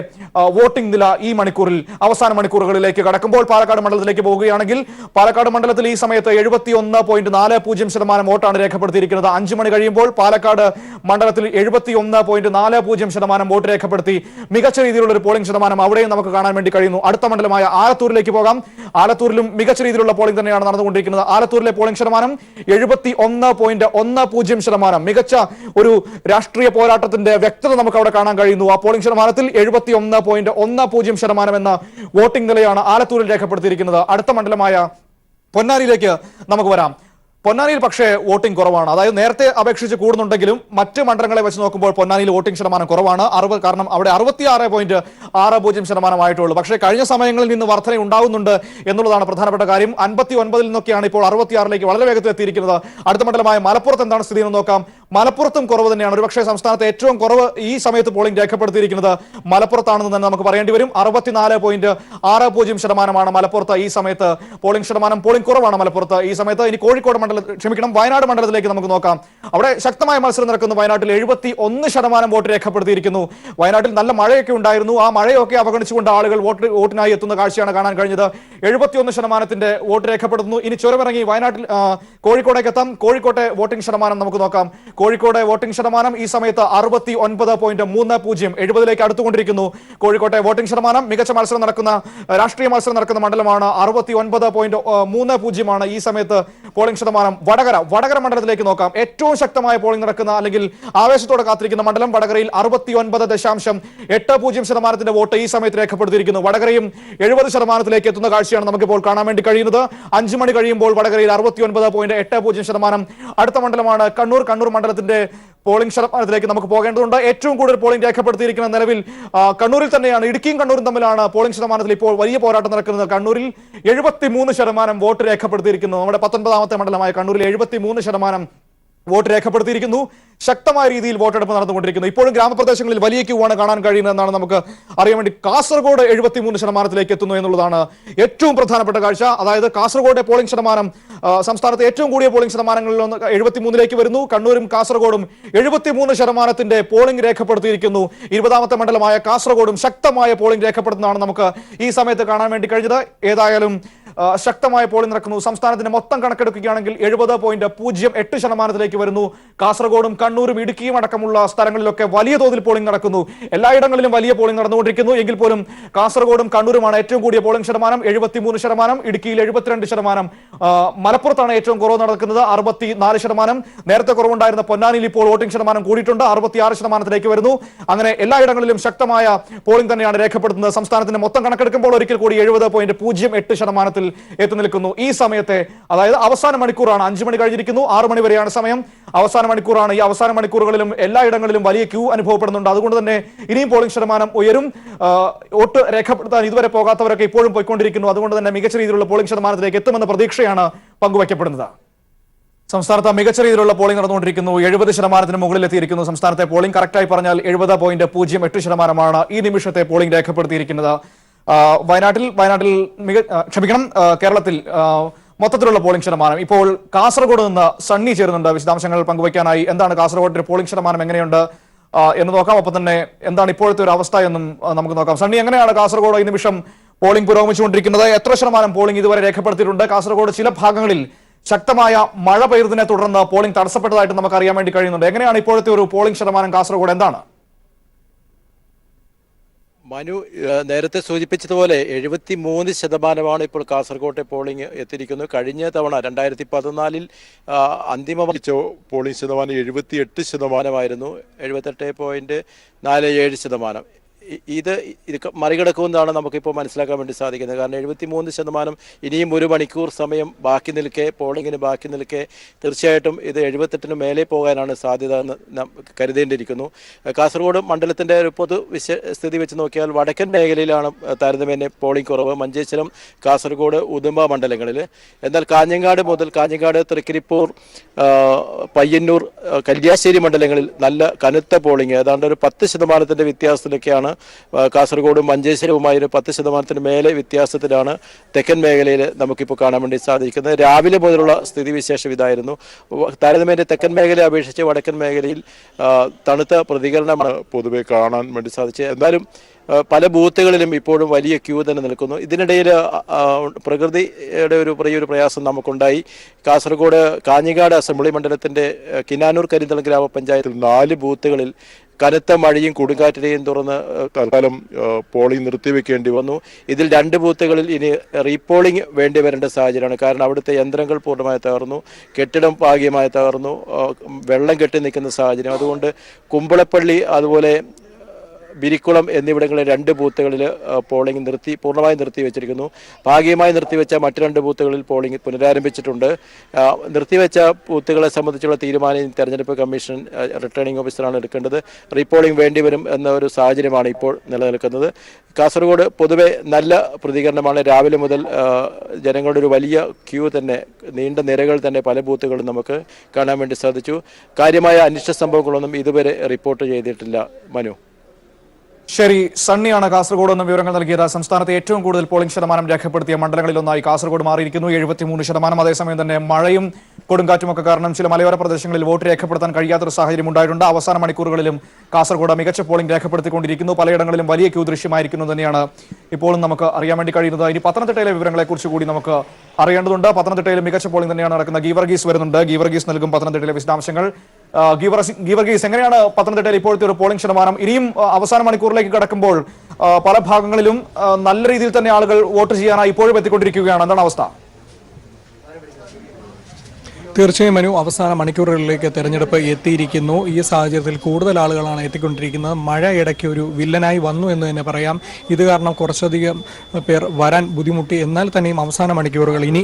S1: വോട്ടിംഗ് നില ഈ മണിക്കൂറിൽ. അവസാന മണിക്കൂറുകളിലേക്ക് കടക്കുമ്പോൾ പാലക്കാട് മണ്ഡലത്തിലേക്ക് പോവുകയാണെങ്കിൽ പാലക്കാട് മണ്ഡലത്തിൽ ഈ സമയത്ത് 71.40% വോട്ടാണ് രേഖപ്പെടുത്തിയിരിക്കുന്നത്. 5 മണി കഴിയുമ്പോൾ പാലക്കാട് മണ്ഡലത്തിൽ 71.40% വോട്ട് രേഖപ്പെടുത്തി മികച്ച രീതിയിലുള്ള ഒരു പോളിംഗ് ശതമാനം അവിടെയും നമുക്ക് കാണാൻ വേണ്ടി കഴിയുന്നു. അടുത്ത മണ്ഡലമായ ആലത്തൂരിലേക്ക് പോകാം. ആലത്തൂരിലും മികച്ച രീതിയിലുള്ള പോളിംഗ് തന്നെയാണ് നടന്നുകൊണ്ടിരിക്കുന്നത്. ആലത്തൂരിലെ പോളിംഗ് ശതമാനം 71.10%. മികച്ച ഒരു രാഷ്ട്രീയ പോരാട്ടത്തിന്റെ വ്യക്തത നമുക്ക് അവിടെ കാണാൻ കഴിയുന്നു. ആ പോളിംഗ് ശതമാനത്തിൽ 71.10% എന്ന വോട്ടിംഗ് നിലയാണ് ആലത്തൂരിൽ രേഖപ്പെടുത്തിയിരിക്കുന്നത്. അടുത്ത മണ്ഡലമായ പൊന്നാനിയിലേക്ക് നമുക്ക് വരാം. പൊന്നാനിയിൽ പക്ഷേ വോട്ടിംഗ് കുറവാണ്. അതായത് നേരത്തെ അപേക്ഷിച്ച് കൂടുന്നുണ്ടെങ്കിലും മറ്റ് മണ്ഡലങ്ങളെ വെച്ച് നോക്കുമ്പോൾ പൊന്നാനിയിൽ വോട്ടിംഗ് ശതമാനം കുറവാണ്. കാരണം അവിടെ 66.60% ആയിട്ടുള്ളൂ. പക്ഷേ കഴിഞ്ഞ സമയങ്ങളിൽ നിന്ന് വർധന ഉണ്ടാകുന്നുണ്ട് എന്നുള്ളതാണ് പ്രധാനപ്പെട്ട കാര്യം. 59-ൽ നിന്നൊക്കെയാണ് ഇപ്പോൾ 66-ലേക്ക് വളരെ വേഗത്തിൽ എത്തിയിരിക്കുന്നത്. അടുത്ത മണ്ഡലമായ മലപ്പുറത്ത് എന്താണ് സ്ഥിതി എന്ന് നോക്കാം. മലപ്പുറത്തും കുറവ് തന്നെയാണ്. ഒരുപക്ഷേ സംസ്ഥാനത്ത് ഏറ്റവും കുറവ് ഈ സമയത്ത് പോളിംഗ് രേഖപ്പെടുത്തിയിരിക്കുന്നത് മലപ്പുറത്താണെന്ന് തന്നെ നമുക്ക് പറയേണ്ടി വരും. 64.60% മലപ്പുറത്ത് ഈ സമയത്ത് പോളിംഗ് ശതമാനം. പോളിംഗ് കുറവാണ് മലപ്പുറത്ത് ഈ സമയത്ത്. ഇനി വയനാട് മണ്ഡലത്തിലേക്ക് നമുക്ക് നോക്കാം. അവിടെ ശക്തമായ മത്സരം നടക്കുന്നു. വയനാട്ടിൽ 71% വോട്ട് രേഖപ്പെടുത്തിയിരിക്കുന്നു. വയനാട്ടിൽ നല്ല മഴയൊക്കെ ഉണ്ടായിരുന്നു. ആ മഴയൊക്കെ അവഗണിച്ചുകൊണ്ട് ആളുകൾ വോട്ടിനായി എത്തുന്ന കാഴ്ചയാണ് കാണാൻ കഴിഞ്ഞത്. 71% വോട്ട് രേഖപ്പെടുത്തുന്നു. ഇനി ചുരമിറങ്ങി വയനാട്ടിൽ കോഴിക്കോടേക്ക് എത്താം. കോഴിക്കോട്ടെ വോട്ടിംഗ് ശതമാനം നമുക്ക് നോക്കാം. കോഴിക്കോട് വോട്ടിംഗ് ശതമാനം ഈ സമയത്ത് 69.30. 70-ലേക്ക് അടുത്തുകൊണ്ടിരിക്കുന്നു കോഴിക്കോട്ടെ വോട്ടിംഗ് ശതമാനം. മികച്ച മത്സരം നടക്കുന്ന രാഷ്ട്രീയ മത്സരം നടക്കുന്ന മണ്ഡലമാണ്. 69.30 ഈ സമയത്ത് പോളിംഗ് ശതമാനം. വടകര മണ്ഡലത്തിലേക്ക് നോക്കാം. ഏറ്റവും ശക്തമായ പോളിംഗ് നടക്കുന്ന അല്ലെങ്കിൽ ആവേശത്തോടെ കാത്തിരിക്കുന്ന മണ്ഡലം വടകരയിൽ 69.80% വോട്ട് ഈ സമയത്ത് രേഖപ്പെടുത്തിയിരിക്കുന്നു. വടകരയും 70%-ലേക്ക് എത്തുന്ന കാഴ്ചയാണ് നമുക്കിപ്പോൾ കാണാൻ വേണ്ടി കഴിയുന്നത്. 5 മണി കഴിയുമ്പോൾ വടകരയിൽ 69.80%. അടുത്ത മണ്ഡലമാണ് കണ്ണൂർ മണ്ഡലത്തിന്റെ പോളിംഗ് ശതമാനത്തിലേക്ക് നമുക്ക് പോകേണ്ടതുണ്ട്. ഏറ്റവും കൂടുതൽ പോളിംഗ് രേഖപ്പെടുത്തിയിരിക്കുന്ന നിലവിൽ കണ്ണൂരിൽ തന്നെയാണ്. ഇടുക്കിയും കണ്ണൂരും തമ്മിലാണ് പോളിംഗ് ശതമാനത്തിൽ ഇപ്പോൾ വലിയ പോരാട്ടം നടക്കുന്നത്. കണ്ണൂരിൽ 73% വോട്ട് രേഖപ്പെടുത്തിയിരിക്കുന്നു. നമ്മുടെ 19ാമത്തെ മണ്ഡലമായ കണ്ണൂരിൽ 73% വോട്ട് രേഖപ്പെടുത്തിയിരിക്കുന്നു. ശക്തമായ രീതിയിൽ വോട്ടെടുപ്പ് നടന്നുകൊണ്ടിരിക്കുന്നു. ഇപ്പോഴും ഗ്രാമപ്രദേശങ്ങളിൽ വലിയ ക്യൂ ആണ് കാണാൻ കഴിയുന്നതെന്നാണ് നമുക്ക് അറിയാൻ വേണ്ടി. കാസർഗോഡ് 73%-ലേക്ക് എത്തുന്നു എന്നുള്ളതാണ് ഏറ്റവും പ്രധാനപ്പെട്ട കാഴ്ച. അതായത് കാസർഗോഡ് പോളിംഗ് ശതമാനം സംസ്ഥാനത്തെ ഏറ്റവും കൂടിയ പോളിംഗ് ശതമാനങ്ങളിലൊന്ന് 73-ലേക്ക് വരുന്നു. കണ്ണൂരും കാസർഗോഡും 73% പോളിംഗ് രേഖപ്പെടുത്തിയിരിക്കുന്നു. 20ാമത്തെ മണ്ഡലമായ കാസർഗോഡും ശക്തമായ പോളിംഗ് രേഖപ്പെടുത്തുന്നതാണ് നമുക്ക് ഈ സമയത്ത് കാണാൻ വേണ്ടി കഴിഞ്ഞത്. ഏതായാലും ശക്തമായ പോളിംഗ് നടക്കുന്നു. സംസ്ഥാനത്തിന്റെ മൊത്തം കണക്കെടുക്കുകയാണെങ്കിൽ 70.08%-ലേക്ക് വരുന്നു. കാസർഗോഡും കണ്ണൂരും ഇടുക്കിയും അടക്കമുള്ള സ്ഥലങ്ങളിലൊക്കെ വലിയ തോതിൽ പോളിംഗ് നടക്കുന്നു. എല്ലായിടങ്ങളിലും വലിയ പോളിംഗ് നടന്നുകൊണ്ടിരിക്കുന്നു. എങ്കിൽ പോലും കാസർഗോഡും കണ്ണൂരുമാണ് ഏറ്റവും കൂടിയ പോളിംഗ് ശതമാനം. 73%. ഇടുക്കിയിൽ 72%. മലപ്പുറത്താണ് ഏറ്റവും കുറവ് നടക്കുന്നത്. 64%. നേരത്തെ കുറവുണ്ടായിരുന്ന പൊന്നാനിയിൽ ഇപ്പോൾ വോട്ടിംഗ് ശതമാനം കൂടിയിട്ടുണ്ട്. 66%-ലേക്ക് വരുന്നു. അങ്ങനെ എല്ലായിടങ്ങളിലും ശക്തമായ പോളിംഗ് തന്നെയാണ് രേഖപ്പെടുത്തുന്നത്. സംസ്ഥാനത്തിന്റെ മൊത്തം കണക്കെടുക്കുമ്പോൾ ഒരിക്കൽ കൂടി 70.08% ശതമാനത്തിൽ എത്തി നിൽക്കുന്നു. ഈ സമയത്തെ, അതായത് അവസാന മണിക്കൂറാണ്, 5 മണി കഴിഞ്ഞിരിക്കുന്നു, 6 മണി വരെയാണ് സമയം, അവസാന മണിക്കൂറാണ്. ഈ അവസാന മണിക്കൂറുകളിലും എല്ലായിടങ്ങളിലും വലിയ ക്യൂ അനുഭവപ്പെടുന്നുണ്ട്. അതുകൊണ്ട് തന്നെ ഇനിയും പോളിംഗ് ശതമാനം ഉയരും. വോട്ട് രേഖപ്പെടുത്താൻ ഇതുവരെ പോകാത്തവരൊക്കെ ഇപ്പോഴും പോയിക്കൊണ്ടിരിക്കുന്നു. അതുകൊണ്ട് തന്നെ മികച്ച രീതിയിലുള്ള പോളിംഗ് ശതമാനത്തിലേക്ക് എത്തുമെന്ന പ്രതീക്ഷയാണ് പങ്കുവയ്ക്കപ്പെടുന്നത്. സംസ്ഥാനത്ത് മികച്ച രീതിയിലുള്ള പോളിംഗ് നടന്നുകൊണ്ടിരിക്കുന്നു. 70% മുകളിൽ എത്തിയിരിക്കുന്നു സംസ്ഥാനത്തെ പോളിംഗ്. കറക്റ്റായി പറഞ്ഞാൽ 70.08% ഈ നിമിഷത്തെ പോളിംഗ് രേഖപ്പെടുത്തിയിരിക്കുന്നത്. കേരളത്തിൽ മൊത്തത്തിലുള്ള പോളിംഗ് ശതമാനം. ഇപ്പോൾ കാസർഗോഡ് നിന്ന് സണ്ണി ചേരുന്നുണ്ട് വിശദാംശങ്ങൾ പങ്കുവയ്ക്കാനായി. എന്താണ് കാസർഗോഡിന്റെ പോളിംഗ് ശതമാനം, എങ്ങനെയുണ്ട് എന്ന് നോക്കാം. ഒപ്പം തന്നെ എന്താണ് ഇപ്പോഴത്തെ ഒരു അവസ്ഥ എന്നും നമുക്ക് നോക്കാം. സണ്ണി, എങ്ങനെയാണ് കാസർഗോഡ് ഈ നിമിഷം പോളിംഗ് പുരോഗമിച്ചുകൊണ്ടിരിക്കുന്നത്? എത്ര ശതമാനം പോളിംഗ് ഇതുവരെ രേഖപ്പെടുത്തിയിട്ടുണ്ട്? കാസർഗോഡ് ചില ഭാഗങ്ങളിൽ ശക്തമായ മഴ പെയ്തതിനെ തുടർന്ന് പോളിംഗ് തടസ്സപ്പെട്ടതായിട്ട് നമുക്ക് അറിയാൻ വേണ്ടി കഴിയുന്നുണ്ട്. എങ്ങനെയാണ് ഇപ്പോഴത്തെ ഒരു പോളിംഗ് ശതമാനം കാസർഗോഡ്, എന്താണ്?
S7: മനു നേരത്തെ സൂചിപ്പിച്ചതുപോലെ 73% ഇപ്പോൾ കാസർഗോട്ടെ പോളിംഗ് എത്തിയിരിക്കുന്നു. കഴിഞ്ഞ തവണ 2014 അന്തിമ പോളിംഗ് ശതമാനം 78%, 78.47%. ഇത് മറികടക്കുമെന്നാണ് നമുക്കിപ്പോൾ മനസ്സിലാക്കാൻ വേണ്ടി സാധിക്കുന്നത്. കാരണം 73% ഇനിയും 1 മണിക്കൂർ സമയം ബാക്കി നിൽക്കെ, പോളിംഗിന് ബാക്കി നിൽക്കെ തീർച്ചയായിട്ടും ഇത് 78 മേലെ പോകാനാണ് സാധ്യത എന്ന് കരുതേണ്ടിയിരിക്കുന്നു. കാസർഗോഡ് മണ്ഡലത്തിൻ്റെ ഒരു പൊതു സ്ഥിതി വെച്ച് നോക്കിയാൽ വടക്കൻ മേഖലയിലാണ് താരതമ്യേന പോളിംഗ് കുറവ്, മഞ്ചേശ്വരം, കാസർഗോഡ്, ഉദുമ മണ്ഡലങ്ങളിൽ. എന്നാൽ കാഞ്ഞങ്ങാട്, തൃക്കരിപ്പൂർ, പയ്യന്നൂർ, കല്യാശ്ശേരി മണ്ഡലങ്ങളിൽ നല്ല കനത്ത പോളിംഗ്, ഏതാണ്ട് ഒരു 10% വ്യത്യാസത്തിലൊക്കെയാണ്. കാസർഗോഡും മഞ്ചേശ്വരവുമായി ഒരു 10% മേലെ വ്യത്യാസത്തിലാണ് തെക്കൻ മേഖലയിൽ നമുക്കിപ്പോൾ കാണാൻ വേണ്ടി സാധിക്കുന്നത്. രാവിലെ മുതലുള്ള സ്ഥിതിവിശേഷം ഇതായിരുന്നു. താരതമ്യേന തെക്കൻ മേഖലയെ അപേക്ഷിച്ച് വടക്കൻ മേഖലയിൽ തണുത്ത പ്രതികരണമാണ് പൊതുവെ കാണാൻ വേണ്ടി സാധിച്ചത്. എന്നാലും പല ബൂത്തുകളിലും ഇപ്പോഴും വലിയ ക്യൂ തന്നെ നിൽക്കുന്നു. ഇതിനിടയിൽ പ്രകൃതിയുടെ ഒരു വലിയൊരു പ്രയാസം നമുക്കുണ്ടായി. കാസർഗോഡ് കാഞ്ഞങ്ങാട് അസംബ്ലി മണ്ഡലത്തിൻ്റെ കിനാനൂർ കരിന്തളം ഗ്രാമപഞ്ചായത്തിൽ 4 ബൂത്തുകളിൽ കനത്ത മഴയും കൊടുങ്കാറ്റിനെയും തുടർന്ന് തൽക്കാലം പോളിംഗ് നിർത്തിവെക്കേണ്ടി വന്നു. ഇതിൽ 2 ബൂത്തുകളിൽ ഇനി റീപോളിംഗ് വേണ്ടി വരേണ്ട സാഹചര്യമാണ്. കാരണം അവിടുത്തെ യന്ത്രങ്ങൾ പൂർണ്ണമായി തകർന്നു, കെട്ടിടം ഭാഗികമായി തകർന്നു, വെള്ളം കെട്ടി നിൽക്കുന്ന സാഹചര്യം. അതുകൊണ്ട് കുമ്പളപ്പള്ളി, അതുപോലെ ബിരിക്കുളം എന്നിവിടങ്ങളിലെ 2 ബൂത്തുകളിൽ പോളിംഗ് പൂർണ്ണമായി നിർത്തിവെച്ചിരിക്കുന്നു. ഭാഗികമായി നിർത്തിവെച്ച മറ്റ് 2 ബൂത്തുകളിൽ പോളിംഗ് പുനരാരംഭിച്ചിട്ടുണ്ട്. നിർത്തിവെച്ച ബൂത്തുകളെ സംബന്ധിച്ചുള്ള തീരുമാനം തെരഞ്ഞെടുപ്പ് കമ്മീഷൻ റിട്ടേണിംഗ് ഓഫീസറാണ് എടുക്കേണ്ടത്. റീപോളിംഗ് വേണ്ടിവരും എന്ന ഒരു സാഹചര്യമാണ് ഇപ്പോൾ നിലനിൽക്കുന്നത്. കാസർഗോഡ് പൊതുവെ നല്ല പ്രതികരണമാണ്. രാവിലെ മുതൽ ജനങ്ങളുടെ ഒരു വലിയ ക്യൂ തന്നെ, നീണ്ട നിരകൾ തന്നെ പല ബൂത്തുകളും നമുക്ക് കാണാൻ വേണ്ടി സാധിച്ചു. കാര്യമായ അനിഷ്ട സംഭവങ്ങളൊന്നും ഇതുവരെ റിപ്പോർട്ട് ചെയ്തിട്ടില്ല. മനു.
S1: ശരി, സണ്ണിയാണ് കാസർഗോഡ് നിന്ന് വിവരങ്ങൾ നൽകിയത്. സംസ്ഥാനത്തെ ഏറ്റവും കൂടുതൽ പോളിംഗ് ശതമാനം രേഖപ്പെടുത്തിയ മണ്ഡലങ്ങളിലൊന്നായി കാസർഗോഡ് മാറിയിരിക്കുന്നു, 73%. അതേസമയം തന്നെ മഴയും കൊടുങ്കാറ്റുമൊക്കെ കാരണം ചില മലയോര പ്രദേശങ്ങളിൽ വോട്ട് രേഖപ്പെടുത്താൻ കഴിയാത്തൊരു സാഹചര്യം ഉണ്ടായിട്ടുണ്ട്. അവസാന മണിക്കൂറുകളിലും കാസർഗോഡ് മികച്ച പോളിംഗ് രേഖപ്പെടുത്തിക്കൊണ്ടിരിക്കുന്നു. പലയിടങ്ങളിലും വലിയ ക്യൂ ദൃശ്യമായിരിക്കുന്നു തന്നെയാണ് ഇപ്പോഴും നമുക്ക് അറിയാൻ വേണ്ടി കഴിയുന്നത്. ഇനി പത്തനംതിട്ടയിലെ വിവരങ്ങളെക്കുറിച്ച് കൂടി നമുക്ക് അറിയേണ്ടതുണ്ട്. പത്തനംതിട്ടയിൽ മികച്ച പോളിംഗ് തന്നെയാണ് നടക്കുന്നത്. ഗീവർഗീസ് വരുന്നുണ്ട്. ഗീവർഗീസ് നൽകും പത്തനംതിട്ടയിലെ വിശദാംശങ്ങൾ. ഗീവർഗീസ്, എങ്ങനെയാണ് പത്തനംതിട്ടയിൽ ഇപ്പോഴത്തെ ഒരു പോളിംഗ് ശതമാനം? ഇനിയും അവസാന മണിക്കൂറിലേക്ക് കടക്കുമ്പോൾ പല ഭാഗങ്ങളിലും നല്ല രീതിയിൽ തന്നെ ആളുകൾ വോട്ട് ചെയ്യാനായി ഇപ്പോഴും എത്തിക്കൊണ്ടിരിക്കുകയാണ്. എന്താണ് അവസ്ഥ?
S8: തീർച്ചയായും മനു, അവസാന മണിക്കൂറുകളിലേക്ക് തെരഞ്ഞെടുപ്പ് എത്തിയിരിക്കുന്നു. ഈ സാഹചര്യത്തിൽ കൂടുതൽ ആളുകളാണ് എത്തിക്കൊണ്ടിരിക്കുന്നത്. മഴ ഇടയ്ക്ക് ഒരു വില്ലനായി വന്നു എന്ന് തന്നെ പറയാം. ഇത് കാരണം കുറച്ചധികം പേർ വരാൻ ബുദ്ധിമുട്ടി. എന്നാൽ തന്നെയും അവസാന മണിക്കൂറുകൾ ഇനി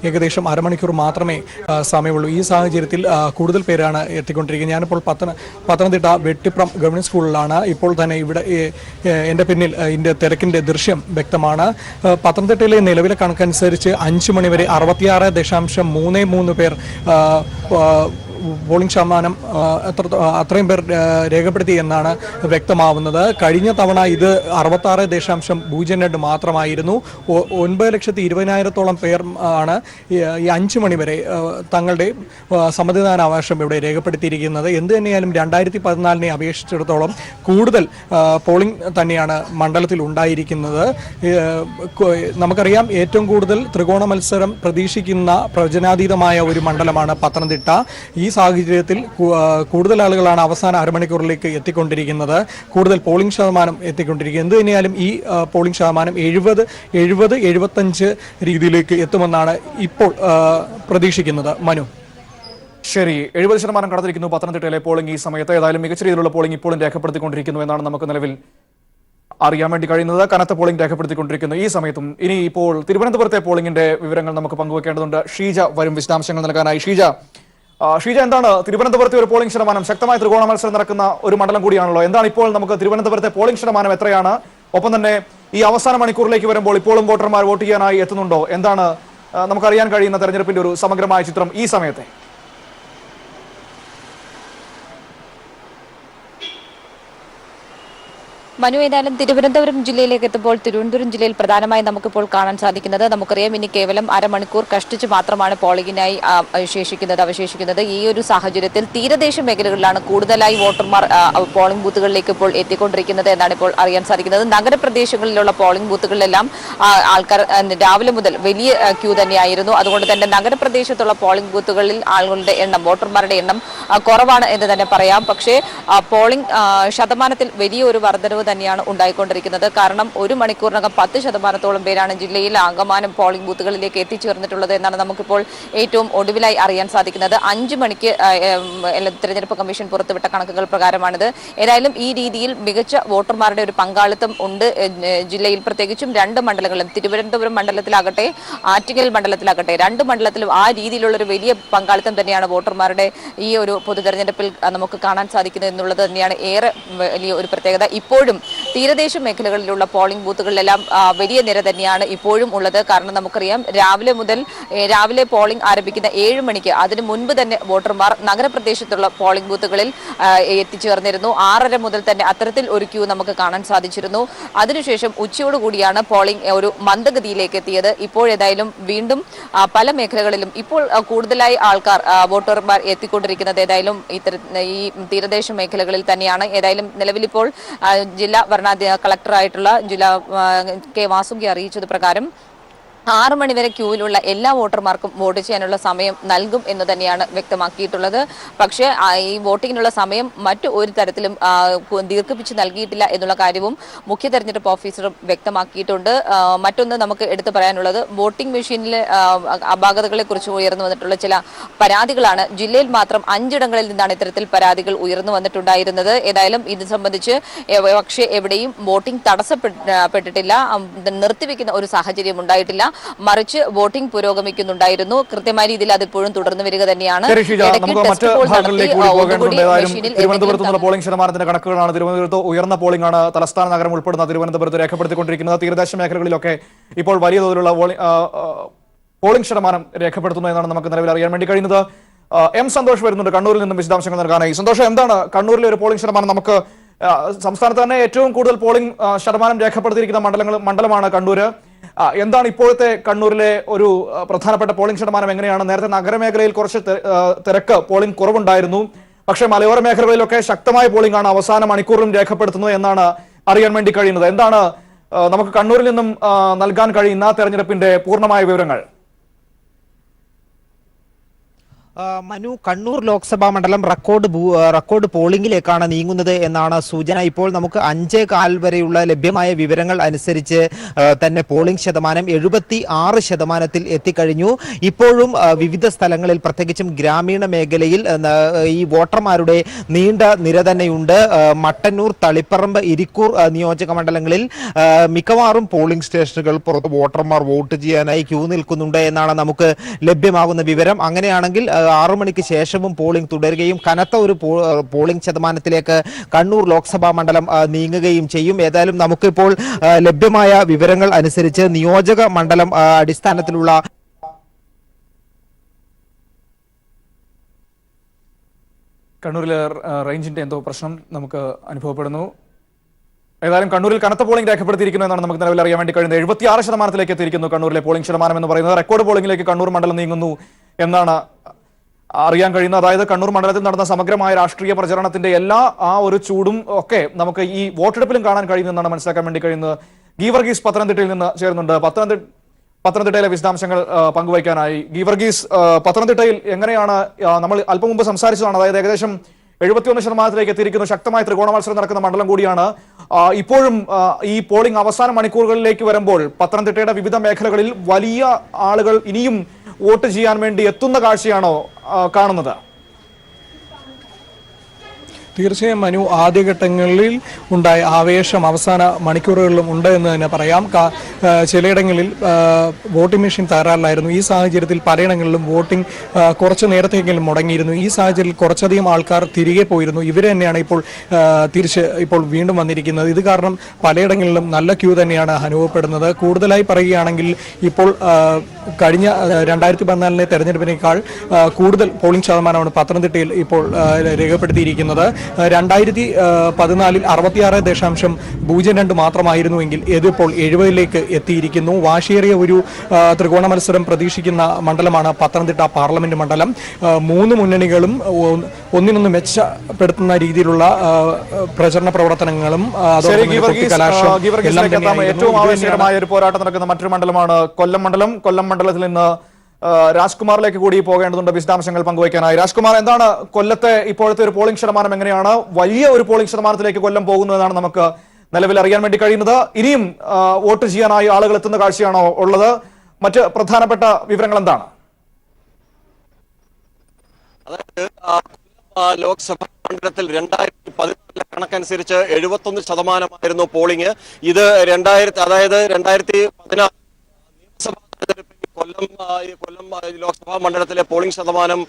S8: ഏകദേശം അരമണിക്കൂർ മാത്രമേ സമയമുള്ളൂ. ഈ സാഹചര്യത്തിൽ കൂടുതൽ പേരാണ് എത്തിക്കൊണ്ടിരിക്കുന്നത്. ഞാനിപ്പോൾ പത്തനംതിട്ട വെട്ടിപ്രം ഗവൺമെൻറ് സ്കൂളിലാണ്. ഇപ്പോൾ തന്നെ ഇവിടെ എൻ്റെ പിന്നിൽ ഇതിൻ്റെ തിരക്കിൻ്റെ ദൃശ്യം വ്യക്തമാണ്. പത്തനംതിട്ടയിലെ നിലവിലെ കണക്കനുസരിച്ച് 5 മണിവരെ 66.33 പേർ പോളിംഗ് ശതമാനം അത്രയും പേർ രേഖപ്പെടുത്തി എന്നാണ് വ്യക്തമാവുന്നത്. കഴിഞ്ഞ തവണ ഇത് 66.02 മാത്രമായിരുന്നു. 9,20,000-ഓളം പേർ ആണ് ഈ 5 മണിവരെ തങ്ങളുടെ സമ്മതിദാനാവകാശം ഇവിടെ രേഖപ്പെടുത്തിയിരിക്കുന്നത്. എന്ത് തന്നെയായാലും 2014 അപേക്ഷിച്ചിടത്തോളം കൂടുതൽ പോളിംഗ് തന്നെയാണ് മണ്ഡലത്തിൽ ഉണ്ടായിരിക്കുന്നത്. നമുക്കറിയാം, ഏറ്റവും കൂടുതൽ ത്രികോണ മത്സരം പ്രതീക്ഷിക്കുന്ന പ്രവചനാതീതമായ ഒരു മണ്ഡലമാണ് പത്തനംതിട്ട. ഈ സാഹചര്യത്തിൽ കൂടുതൽ ആളുകളാണ് അവസാന അരമണിക്കൂറിലേക്ക് എത്തിക്കൊണ്ടിരിക്കുന്നത്. കൂടുതൽ പോളിംഗ് ശതമാനം എത്തിക്കൊണ്ടിരിക്കുന്നത്. എന്ത് തന്നെയാലും ഈ പോളിംഗ് ശതമാനം 70-75 രീതിയിലേക്ക് എത്തുമെന്നാണ് ഇപ്പോൾ പ്രതീക്ഷിക്കുന്നത്. മനു.
S1: ശരി, 70% കടന്നിരിക്കുന്നു പത്തനംതിട്ടയിലെ പോളിംഗ് ഈ സമയത്ത്. ഏതായാലും മികച്ച രീതിയിലുള്ള പോളിംഗ് ഇപ്പോഴും രേഖപ്പെടുത്തിക്കൊണ്ടിരിക്കുന്നു എന്നാണ് നമുക്ക് നിലവിൽ അറിയാൻ വേണ്ടി കഴിയുന്നത്. കനത്ത പോളിംഗ് രേഖപ്പെടുത്തിക്കൊണ്ടിരിക്കുന്നു ഈ സമയത്തും. ഇനി ഇപ്പോൾ തിരുവനന്തപുരത്തെ പോളിംഗിന്റെ വിവരങ്ങൾ നമുക്ക് പങ്കുവെക്കേണ്ടതുണ്ട്. ഷീജ വരും വിശദാംശങ്ങൾ നൽകാനായി. ഷീജ, എന്താണ് തിരുവനന്തപുരത്തെ ഒരു പോളിംഗ് ശതമാനം? ശക്തമായ ത്രികോണ മത്സരം നടക്കുന്ന ഒരു മണ്ഡലം കൂടിയാണല്ലോ. എന്താണ് ഇപ്പോൾ നമുക്ക് തിരുവനന്തപുരത്തെ പോളിംഗ് ശതമാനം എത്രയാണ്? ഒപ്പം തന്നെ ഈ അവസാന മണിക്കൂറിലേക്ക് വരുമ്പോൾ ഇപ്പോഴും വോട്ടർമാർ വോട്ട് ചെയ്യാനായി എത്തുന്നുണ്ടോ? എന്താണ് നമുക്കറിയാൻ കഴിയുന്ന തെരഞ്ഞെടുപ്പിന്റെ ഒരു സമഗ്രമായ ചിത്രം ഈ സമയത്തെ?
S9: മനു, ഏതായാലും തിരുവനന്തപുരം ജില്ലയിലേക്ക് എത്തുമ്പോൾ തിരുവനന്തപുരം ജില്ലയിൽ പ്രധാനമായി നമുക്കിപ്പോൾ കാണാൻ സാധിക്കുന്നത്, നമുക്കറിയാം ഇനി കേവലം അരമണിക്കൂർ കഷ്ടിച്ച് മാത്രമാണ് പോളിംഗിനായി അവശേഷിക്കുന്നത്. ഈ ഒരു സാഹചര്യത്തിൽ തീരദേശ മേഖലകളിലാണ് കൂടുതലായി വോട്ടർമാർ പോളിംഗ് ബൂത്തുകളിലേക്ക് ഇപ്പോൾ എത്തിക്കൊണ്ടിരിക്കുന്നത് എന്നാണ് ഇപ്പോൾ അറിയാൻ സാധിക്കുന്നത്. നഗരപ്രദേശങ്ങളിലുള്ള പോളിംഗ് ബൂത്തുകളിലെല്ലാം ആൾക്കാർ രാവിലെ മുതൽ വലിയ ക്യൂ തന്നെയായിരുന്നു. അതുകൊണ്ട് തന്നെ നഗരപ്രദേശത്തുള്ള പോളിംഗ് ബൂത്തുകളിൽ ആളുകളുടെ എണ്ണം, വോട്ടർമാരുടെ എണ്ണം കുറവാണ് എന്ന് തന്നെ പറയാം. പക്ഷേ പോളിംഗ് ശതമാനത്തിൽ വലിയൊരു വർധനവ് തന്നെയാണ് ഉണ്ടായിക്കൊണ്ടിരിക്കുന്നത്. കാരണം ഒരു മണിക്കൂറിനകം 10% പേരാണ് ജില്ലയിൽ ആകമാനം പോളിംഗ് ബൂത്തുകളിലേക്ക് എത്തിച്ചേർന്നിട്ടുള്ളത് എന്നാണ് നമുക്കിപ്പോൾ ഏറ്റവും ഒടുവിലായി അറിയാൻ സാധിക്കുന്നത്. 5 മണിക്ക് തെരഞ്ഞെടുപ്പ് കമ്മീഷൻ പുറത്തുവിട്ട കണക്കുകൾ പ്രകാരമാണിത്. ഏതായാലും ഈ രീതിയിൽ മികച്ച വോട്ടർമാരുടെ ഒരു പങ്കാളിത്തം ഉണ്ട് ജില്ലയിൽ. പ്രത്യേകിച്ചും 2 മണ്ഡലങ്ങളിലും, തിരുവനന്തപുരം മണ്ഡലത്തിലാകട്ടെ ആറ്റിങ്ങൽ മണ്ഡലത്തിലാകട്ടെ, 2 മണ്ഡലത്തിലും ആ രീതിയിലുള്ളൊരു വലിയ പങ്കാളിത്തം തന്നെയാണ് വോട്ടർമാരുടെ ഈ ഒരു പൊതു തെരഞ്ഞെടുപ്പിൽ നമുക്ക് കാണാൻ സാധിക്കുന്നത് എന്നുള്ളത് തന്നെയാണ് ഏറെ വലിയ ഒരു പ്രത്യേകത. ഇപ്പോഴും തീരദേശ മേഖലകളിലുള്ള പോളിംഗ് ബൂത്തുകളിലെല്ലാം വലിയ നിര തന്നെയാണ് ഇപ്പോഴും ഉള്ളത്. കാരണം നമുക്കറിയാം രാവിലെ പോളിംഗ് ആരംഭിക്കുന്ന 7 മണിക്ക് അതിനു മുൻപ് തന്നെ വോട്ടർമാർ നഗരപ്രദേശത്തുള്ള പോളിംഗ് ബൂത്തുകളിൽ എത്തിച്ചേർന്നിരുന്നു. 6:30 മുതൽ തന്നെ അത്തരത്തിൽ ഒരു ക്യൂ നമുക്ക് കാണാൻ സാധിച്ചിരുന്നു. അതിനുശേഷം ഉച്ചയോടുകൂടിയാണ് പോളിംഗ് ഒരു മന്ദഗതിയിലേക്ക് എത്തിയത്. ഇപ്പോഴേതായാലും വീണ്ടും പല മേഖലകളിലും ഇപ്പോൾ കൂടുതലായി ആൾക്കാർ വോട്ടർമാർ എത്തിക്കൊണ്ടിരിക്കുന്നത് ഏതായാലും ഈ തീരദേശ മേഖലകളിൽ തന്നെയാണ്. ഏതായാലും നിലവിലിപ്പോൾ ജില്ലാ കളക്ടറായിട്ടുള്ള കെ വാസുകി അറിയിച്ചത് പ്രകാരം 6 മണിവരെ ക്യൂവിലുള്ള എല്ലാ വോട്ടർമാർക്കും വോട്ട് ചെയ്യാനുള്ള സമയം നൽകും എന്ന് തന്നെയാണ് വ്യക്തമാക്കിയിട്ടുള്ളത്. പക്ഷേ ഈ വോട്ടിങ്ങിനുള്ള സമയം മറ്റു ഒരു തരത്തിലും ദീർഘിപ്പിച്ച് നൽകിയിട്ടില്ല എന്നുള്ള കാര്യവും മുഖ്യ തെരഞ്ഞെടുപ്പ് ഓഫീസറും വ്യക്തമാക്കിയിട്ടുണ്ട്. മറ്റൊന്ന് നമുക്ക് എടുത്തു പറയാനുള്ളത്, വോട്ടിംഗ് മെഷീനിലെ അപാകതകളെ കുറിച്ച് ഉയർന്നു വന്നിട്ടുള്ള ചില പരാതികളാണ്. ജില്ലയിൽ മാത്രം 5 ഇടങ്ങളിൽ നിന്നാണ് ഇത്തരത്തിൽ പരാതികൾ ഉയർന്നു വന്നിട്ടുണ്ടായിരുന്നത്. ഏതായാലും ഇത് സംബന്ധിച്ച് പക്ഷേ എവിടെയും വോട്ടിംഗ് തടസ്സപ്പെട്ടിട്ടില്ല, നിർത്തിവെക്കുന്ന ഒരു സാഹചര്യം ഉണ്ടായിട്ടില്ല. മറിച്ച് വോട്ടിംഗ് പുരോഗമിക്കുന്നുണ്ടായിരുന്നു. കൃത്യമായ രീതിയിൽ അതിപ്പോഴും തുടർന്നു വരിക തന്നെയാണ്.
S1: തിരുവനന്തപുരത്തുള്ള പോളിംഗ് ശതമാനത്തിന്റെ കണക്കുകളാണ്. തിരുവനന്തപുരത്ത് ഉയർന്ന പോളിംഗ് ആണ് തലസ്ഥാന നഗരം ഉൾപ്പെടുന്ന തിരുവനന്തപുരത്ത് രേഖപ്പെടുത്തിക്കൊണ്ടിരിക്കുന്നത്. തീരദേശ മേഖലകളിലൊക്കെ ഇപ്പോൾ വലിയ തോതിലുള്ള പോളിംഗ് ശതമാനം രേഖപ്പെടുത്തുന്നു എന്നാണ് നമുക്ക് നിലവിൽ അറിയാൻ വേണ്ടി കഴിയുന്നത്. എം സന്തോഷ് വരുന്നുണ്ട് കണ്ണൂരിൽ നിന്നും വിശദാംശങ്ങൾ നൽകാനായി. സന്തോഷം, എന്താണ് കണ്ണൂരിലെ ഒരു പോളിംഗ് ശതമാനം? നമുക്ക് സംസ്ഥാനത്ത് തന്നെ ഏറ്റവും കൂടുതൽ പോളിംഗ് ശതമാനം രേഖപ്പെടുത്തിയിരിക്കുന്ന മണ്ഡലമാണ് കണ്ണൂര്. എന്താണ് ഇപ്പോഴത്തെ കണ്ണൂരിലെ ഒരു പ്രധാനപ്പെട്ട പോളിംഗ് ശതമാനം എങ്ങനെയാണ്? നേരത്തെ നഗരമേഖലയിൽ കുറച്ച് തിരക്ക്, പോളിംഗ് കുറവുണ്ടായിരുന്നു. പക്ഷേ മലയോര മേഖലകളിലൊക്കെ ശക്തമായ പോളിംഗ് ആണ് അവസാന മണിക്കൂറിലും രേഖപ്പെടുത്തുന്നത് എന്നാണ് അറിയാൻ വേണ്ടി കഴിയുന്നത്. എന്താണ് നമുക്ക് കണ്ണൂരിൽ നിന്നും നൽകാൻ കഴിയുന്ന തെരഞ്ഞെടുപ്പിന്റെ പൂർണ്ണമായ വിവരങ്ങൾ?
S5: മനു, കണ്ണൂർ ലോക്സഭാ മണ്ഡലം റെക്കോർഡ് പോളിംഗിലേക്കാണ് നീങ്ങുന്നത് എന്നാണ് സൂചന. ഇപ്പോൾ നമുക്ക് 5:15 വരെയുള്ള ലഭ്യമായ വിവരങ്ങൾ അനുസരിച്ച് തന്നെ പോളിംഗ് ശതമാനം 76% എത്തിക്കഴിഞ്ഞു. ഇപ്പോഴും വിവിധ സ്ഥലങ്ങളിൽ, പ്രത്യേകിച്ചും ഗ്രാമീണ മേഖലയിൽ ഈ വോട്ടർമാരുടെ നീണ്ട നിര തന്നെയുണ്ട്. മട്ടന്നൂർ, തളിപ്പറമ്പ്, ഇരിക്കൂർ നിയോജക മണ്ഡലങ്ങളിൽ മിക്കവാറും പോളിംഗ് സ്റ്റേഷനുകൾ പുറത്ത് വോട്ടർമാർ വോട്ട് ചെയ്യാനായി ക്യൂ നിൽക്കുന്നുണ്ട് എന്നാണ് നമുക്ക് ലഭ്യമാകുന്ന വിവരം. അങ്ങനെയാണെങ്കിൽ 6 മണിക്ക് ശേഷവും പോളിംഗ് തുടരുകയും കനത്ത ഒരു പോളിംഗ് ശതമാനത്തിലേക്ക് കണ്ണൂർ ലോക്സഭാ മണ്ഡലം നീങ്ങുകയും ചെയ്യും. ഏതായാലും നമുക്കിപ്പോൾ ലഭ്യമായ വിവരങ്ങൾ അനുസരിച്ച് നിയോജക മണ്ഡലം അടിസ്ഥാനത്തിലുള്ള
S1: കണ്ണൂരിലെ റേഞ്ചിന്റെ എന്തോ പ്രശ്നം നമുക്ക് അനുഭവപ്പെടുന്നു. ഏതായാലും കണ്ണൂരിൽ കനത്ത പോളിംഗ് രേഖപ്പെടുത്തിയിരിക്കുന്നു എന്നാണ് നമുക്ക് നിലവിൽ അറിയാൻ വേണ്ടി കഴിയുന്നത്. 76% എത്തിയിരിക്കുന്നു കണ്ണൂരിലെ പോളിംഗ് ശതമാനം എന്ന് പറയുന്നത്. റെക്കോർഡ് പോളിംഗിലേക്ക് കണ്ണൂർ മണ്ഡലം നീങ്ങുന്നു എന്നാണ് അറിയാൻ കഴിയുന്നത്. അതായത് കണ്ണൂർ മണ്ഡലത്തിൽ നടന്ന സമഗ്രമായ രാഷ്ട്രീയ പ്രചരണത്തിന്റെ എല്ലാ ഒരു ചൂടും ഒക്കെ നമുക്ക് ഈ വോട്ടെടുപ്പിലും കാണാൻ കഴിയുമെന്നാണ് മനസ്സിലാക്കാൻ വേണ്ടി കഴിയുന്നത്. ഗീവർഗീസ് പത്തനംതിട്ടയിൽ നിന്ന് ചേരുന്നുണ്ട്. പത്തനംതിട്ടയിലെ വിശദാംശങ്ങൾ പങ്കുവയ്ക്കാനായി. ഗീവർഗീസ്, പത്തനംതിട്ടയിൽ എങ്ങനെയാണ്, നമ്മൾ അല്പം മുമ്പ് സംസാരിച്ചതാണ്, അതായത് ഏകദേശം 71% എത്തിയിരിക്കുന്നു. ശക്തമായ ത്രികോണ മത്സരം നടക്കുന്ന മണ്ഡലം കൂടിയാണ്. ഇപ്പോഴും ഈ പോളിംഗ് അവസാന മണിക്കൂറുകളിലേക്ക് വരുമ്പോൾ പത്തനംതിട്ടയുടെ വിവിധ മേഖലകളിൽ വലിയ ആളുകൾ ഇനിയും വോട്ട് ചെയ്യാൻ വേണ്ടി എത്തുന്ന കാഴ്ചയാണോ കാണുന്നത്?
S8: തീർച്ചയായും മനു, ആദ്യഘട്ടങ്ങളിൽ ഉണ്ടായ ആവേശം അവസാന മണിക്കൂറുകളിലും ഉണ്ട് എന്ന് തന്നെ പറയാം. ചിലയിടങ്ങളിൽ വോട്ടിംഗ് മെഷീൻ തകരാറിലായിരുന്നു. ഈ സാഹചര്യത്തിൽ പലയിടങ്ങളിലും വോട്ടിംഗ് കുറച്ച് നേരത്തേക്കെങ്കിലും മുടങ്ങിയിരുന്നു. ഈ സാഹചര്യത്തിൽ കുറച്ചധികം ആൾക്കാർ തിരികെ പോയിരുന്നു. ഇവർ തന്നെയാണ് ഇപ്പോൾ വീണ്ടും വന്നിരിക്കുന്നത്. ഇത് കാരണം പലയിടങ്ങളിലും നല്ല ക്യൂ തന്നെയാണ് അനുഭവപ്പെടുന്നത്. കൂടുതലായി പറയുകയാണെങ്കിൽ ഇപ്പോൾ കഴിഞ്ഞ 2014 തെരഞ്ഞെടുപ്പിനേക്കാൾ കൂടുതൽ പോളിംഗ് ശതമാനമാണ് പത്തനംതിട്ടയിൽ ഇപ്പോൾ രേഖപ്പെടുത്തിയിരിക്കുന്നത്. 2014 66.02 മാത്രമായിരുന്നുവെങ്കിൽ ഇതിപ്പോൾ 70-ലേക്ക് എത്തിയിരിക്കുന്നു. വാശിയേറിയ ഒരു ത്രികോണ മത്സരം പ്രതീക്ഷിക്കുന്ന മണ്ഡലമാണ് പത്തനംതിട്ട പാർലമെന്റ് മണ്ഡലം. മൂന്ന് മുന്നണികളും ഒന്നിനൊന്ന് മെച്ചപ്പെടുത്തുന്ന രീതിയിലുള്ള പ്രചരണ പ്രവർത്തനങ്ങളും
S1: ഏറ്റവും ആവേശകരമായ ഒരു പോരാട്ടം നടക്കുന്ന മറ്റൊരു മണ്ഡലമാണ് കൊല്ലം മണ്ഡലം. കൊല്ലം മണ്ഡലത്തിൽ നിന്ന് രാജ്കുമാറിലേക്ക് കൂടി പോകേണ്ടതുണ്ട് വിശദാംശങ്ങൾ പങ്കുവയ്ക്കാനായി. രാജ്കുമാർ, എന്താണ് കൊല്ലത്തെ ഇപ്പോഴത്തെ ഒരു പോളിംഗ് ശതമാനം? എങ്ങനെയാണ്? വലിയ ഒരു പോളിംഗ് ശതമാനത്തിലേക്ക് കൊല്ലം പോകുന്നു എന്നാണ് നമുക്ക് നിലവിൽ അറിയാൻ വേണ്ടി കഴിയുന്നത്. ഇനിയും വോട്ട് ചെയ്യാനായി ആളുകൾ എത്തുന്ന കാഴ്ചയാണോ ഉള്ളത്? മറ്റ് പ്രധാനപ്പെട്ട വിവരങ്ങൾ എന്താണ്?
S10: അതായത് ലോക്സഭാ മണ്ഡലത്തിൽ 2014 കണക്കനുസരിച്ച് 71% പോളിംഗ്. ഇത് 2014 നിയമസഭാ തെരഞ്ഞെടുപ്പിൽ കൊല്ലം ലോക്സഭാ മണ്ഡലത്തിലെ പോളിംഗ് ശതമാനം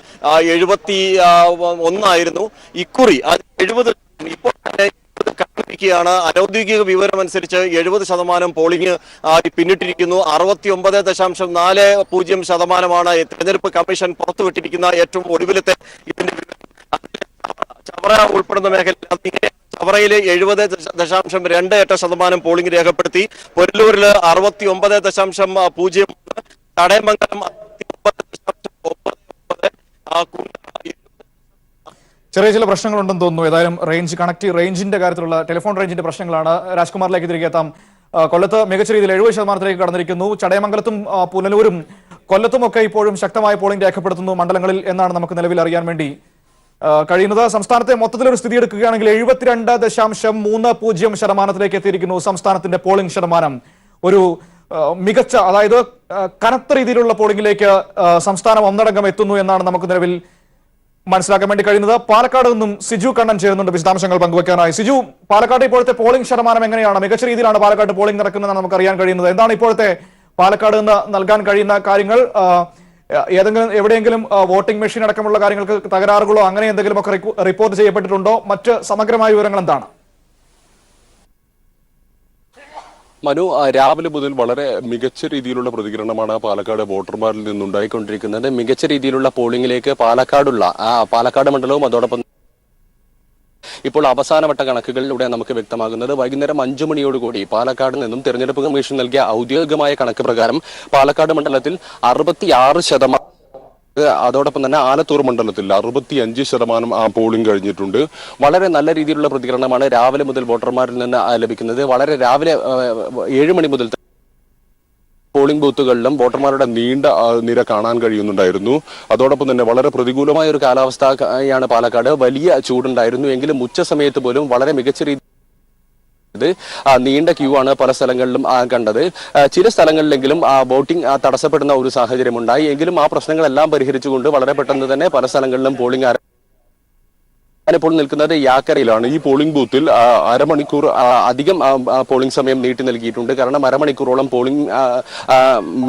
S10: 71 ആയിരുന്നു. ഇക്കുറി 70. ഇപ്പോൾ തന്നെ ാണ് അനൌദ്യോഗിക വിവരം അനുസരിച്ച് 70% പോളിംഗ് പിന്നിട്ടിരിക്കുന്നു. 69.40% തെരഞ്ഞെടുപ്പ് കമ്മീഷൻ പുറത്തുവിട്ടിരിക്കുന്ന ഏറ്റവും ഒടുവിലത്തെ ഇതിന്റെ ചവറ ഉൾപ്പെടുന്ന മേഖല. ചവറയിൽ 70.28% പോളിംഗ് രേഖപ്പെടുത്തി. പൊല്ലൂരിൽ 69.0, ചടയമംഗലം 69.99.
S1: ചെറിയ ചില പ്രശ്നങ്ങളുണ്ടെന്ന് തോന്നുന്നു. ഏതായാലും റേഞ്ചിന്റെ കാര്യത്തിലുള്ള ടെലിഫോൺ റേഞ്ചിന്റെ പ്രശ്നങ്ങളാണ്. രാജ്കുമാറിലേക്ക് തിരികെ എത്താം. കൊല്ലത്ത് മികച്ച രീതിയിൽ 70% കടന്നിരിക്കുന്നു. ചടയമംഗലത്തും പുനലൂരും കൊല്ലത്തും ഒക്കെ ഇപ്പോഴും ശക്തമായ പോളിംഗ് രേഖപ്പെടുത്തുന്നു മണ്ഡലങ്ങളിൽ എന്നാണ് നമുക്ക് നിലവിൽ അറിയാൻ വേണ്ടി കഴിയുന്നത്. സംസ്ഥാനത്തെ മൊത്തത്തിലൊരു സ്ഥിതി എടുക്കുകയാണെങ്കിൽ 72.30% എത്തിയിരിക്കുന്നു സംസ്ഥാനത്തിന്റെ പോളിംഗ് ശതമാനം. ഒരു മികച്ച, അതായത് കനത്ത രീതിയിലുള്ള പോളിംഗിലേക്ക് സംസ്ഥാനം ഒന്നടങ്കം എത്തുന്നു എന്നാണ് നമുക്ക് നിലവിൽ മനസ്സിലാക്കാൻ വേണ്ടി കഴിയുന്നത്. പാലക്കാട് നിന്നും സിജു കണ്ണൻ ചേരുന്നുണ്ട് വിശദാംശങ്ങൾ പങ്കുവയ്ക്കാനായി. സിജു, പാലക്കാട് ഇപ്പോഴത്തെ പോളിംഗ് ശതമാനം എങ്ങനെയാണ്? മികച്ച രീതിയിലാണ് പാലക്കാട് പോളിംഗ് നടക്കുന്നതെന്ന് നമുക്ക് അറിയാൻ കഴിയുന്നത്. എന്താണ് ഇപ്പോഴത്തെ പാലക്കാട് നിന്ന് നൽകാൻ കഴിയുന്ന കാര്യങ്ങൾ? എവിടെയെങ്കിലും വോട്ടിംഗ് മെഷീൻ അടക്കമുള്ള കാര്യങ്ങൾക്ക് തകരാറുകളോ അങ്ങനെ എന്തെങ്കിലുമൊക്കെ റിപ്പോർട്ട് ചെയ്യപ്പെട്ടിട്ടുണ്ടോ? മറ്റ് സമഗ്രമായ വിവരങ്ങൾ എന്താണ്?
S11: മനു, രാവിലെ മുതൽ വളരെ മികച്ച രീതിയിലുള്ള പ്രതികരണമാണ് പാലക്കാട് വോട്ടർമാരിൽ നിന്നുണ്ടായിക്കൊണ്ടിരിക്കുന്നത്. മികച്ച രീതിയിലുള്ള പോളിംഗിലേക്ക് പാലക്കാട് മണ്ഡലവും അതോടൊപ്പം ഇപ്പോൾ അവസാനവട്ട കണക്കുകളിലൂടെ നമുക്ക് വ്യക്തമാകുന്നത് വൈകുന്നേരം 5 മണിയോടുകൂടി പാലക്കാട് നിന്നും തെരഞ്ഞെടുപ്പ് കമ്മീഷൻ നൽകിയ ഔദ്യോഗികമായ കണക്ക് പ്രകാരം പാലക്കാട് മണ്ഡലത്തിൽ 66%, അതോടൊപ്പം തന്നെ ആലത്തൂർ മണ്ഡലത്തിൽ 65% പോളിംഗ് കഴിഞ്ഞിട്ടുണ്ട്. വളരെ നല്ല രീതിയിലുള്ള പ്രതികരണമാണ് രാവിലെ മുതൽ വോട്ടർമാരിൽ നിന്ന് ലഭിക്കുന്നത്. വളരെ രാവിലെ 7 മണി മുതൽ പോളിംഗ് ബൂത്തുകളിലും വോട്ടർമാരുടെ നീണ്ട നിര കാണാൻ കഴിയുന്നുണ്ടായിരുന്നു. അതോടൊപ്പം തന്നെ വളരെ പ്രതികൂലമായ ഒരു കാലാവസ്ഥയാണ് പാലക്കാട്. വലിയ ചൂടുണ്ടായിരുന്നു. എങ്കിലും ഉച്ച സമയത്ത് പോലും വളരെ മികച്ച രീതി നീണ്ട ക്യൂ ആണ് പല സ്ഥലങ്ങളിലും കണ്ടത്. ചില സ്ഥലങ്ങളിലെങ്കിലും വോട്ടിംഗ് തടസ്സപ്പെടുന്ന ഒരു സാഹചര്യം ഉണ്ടായി. എങ്കിലും ആ പ്രശ്നങ്ങളെല്ലാം പരിഹരിച്ചുകൊണ്ട് വളരെ പെട്ടെന്ന് തന്നെ പല സ്ഥലങ്ങളിലും പോളിംഗ് ഞാനിപ്പോൾ നിൽക്കുന്നത് യാക്കരയിലാണ്. ഈ പോളിംഗ് ബൂത്തിൽ അരമണിക്കൂർ അധികം പോളിംഗ് സമയം നീട്ടി നൽകിയിട്ടുണ്ട്. കാരണം അരമണിക്കൂറോളം പോളിംഗ്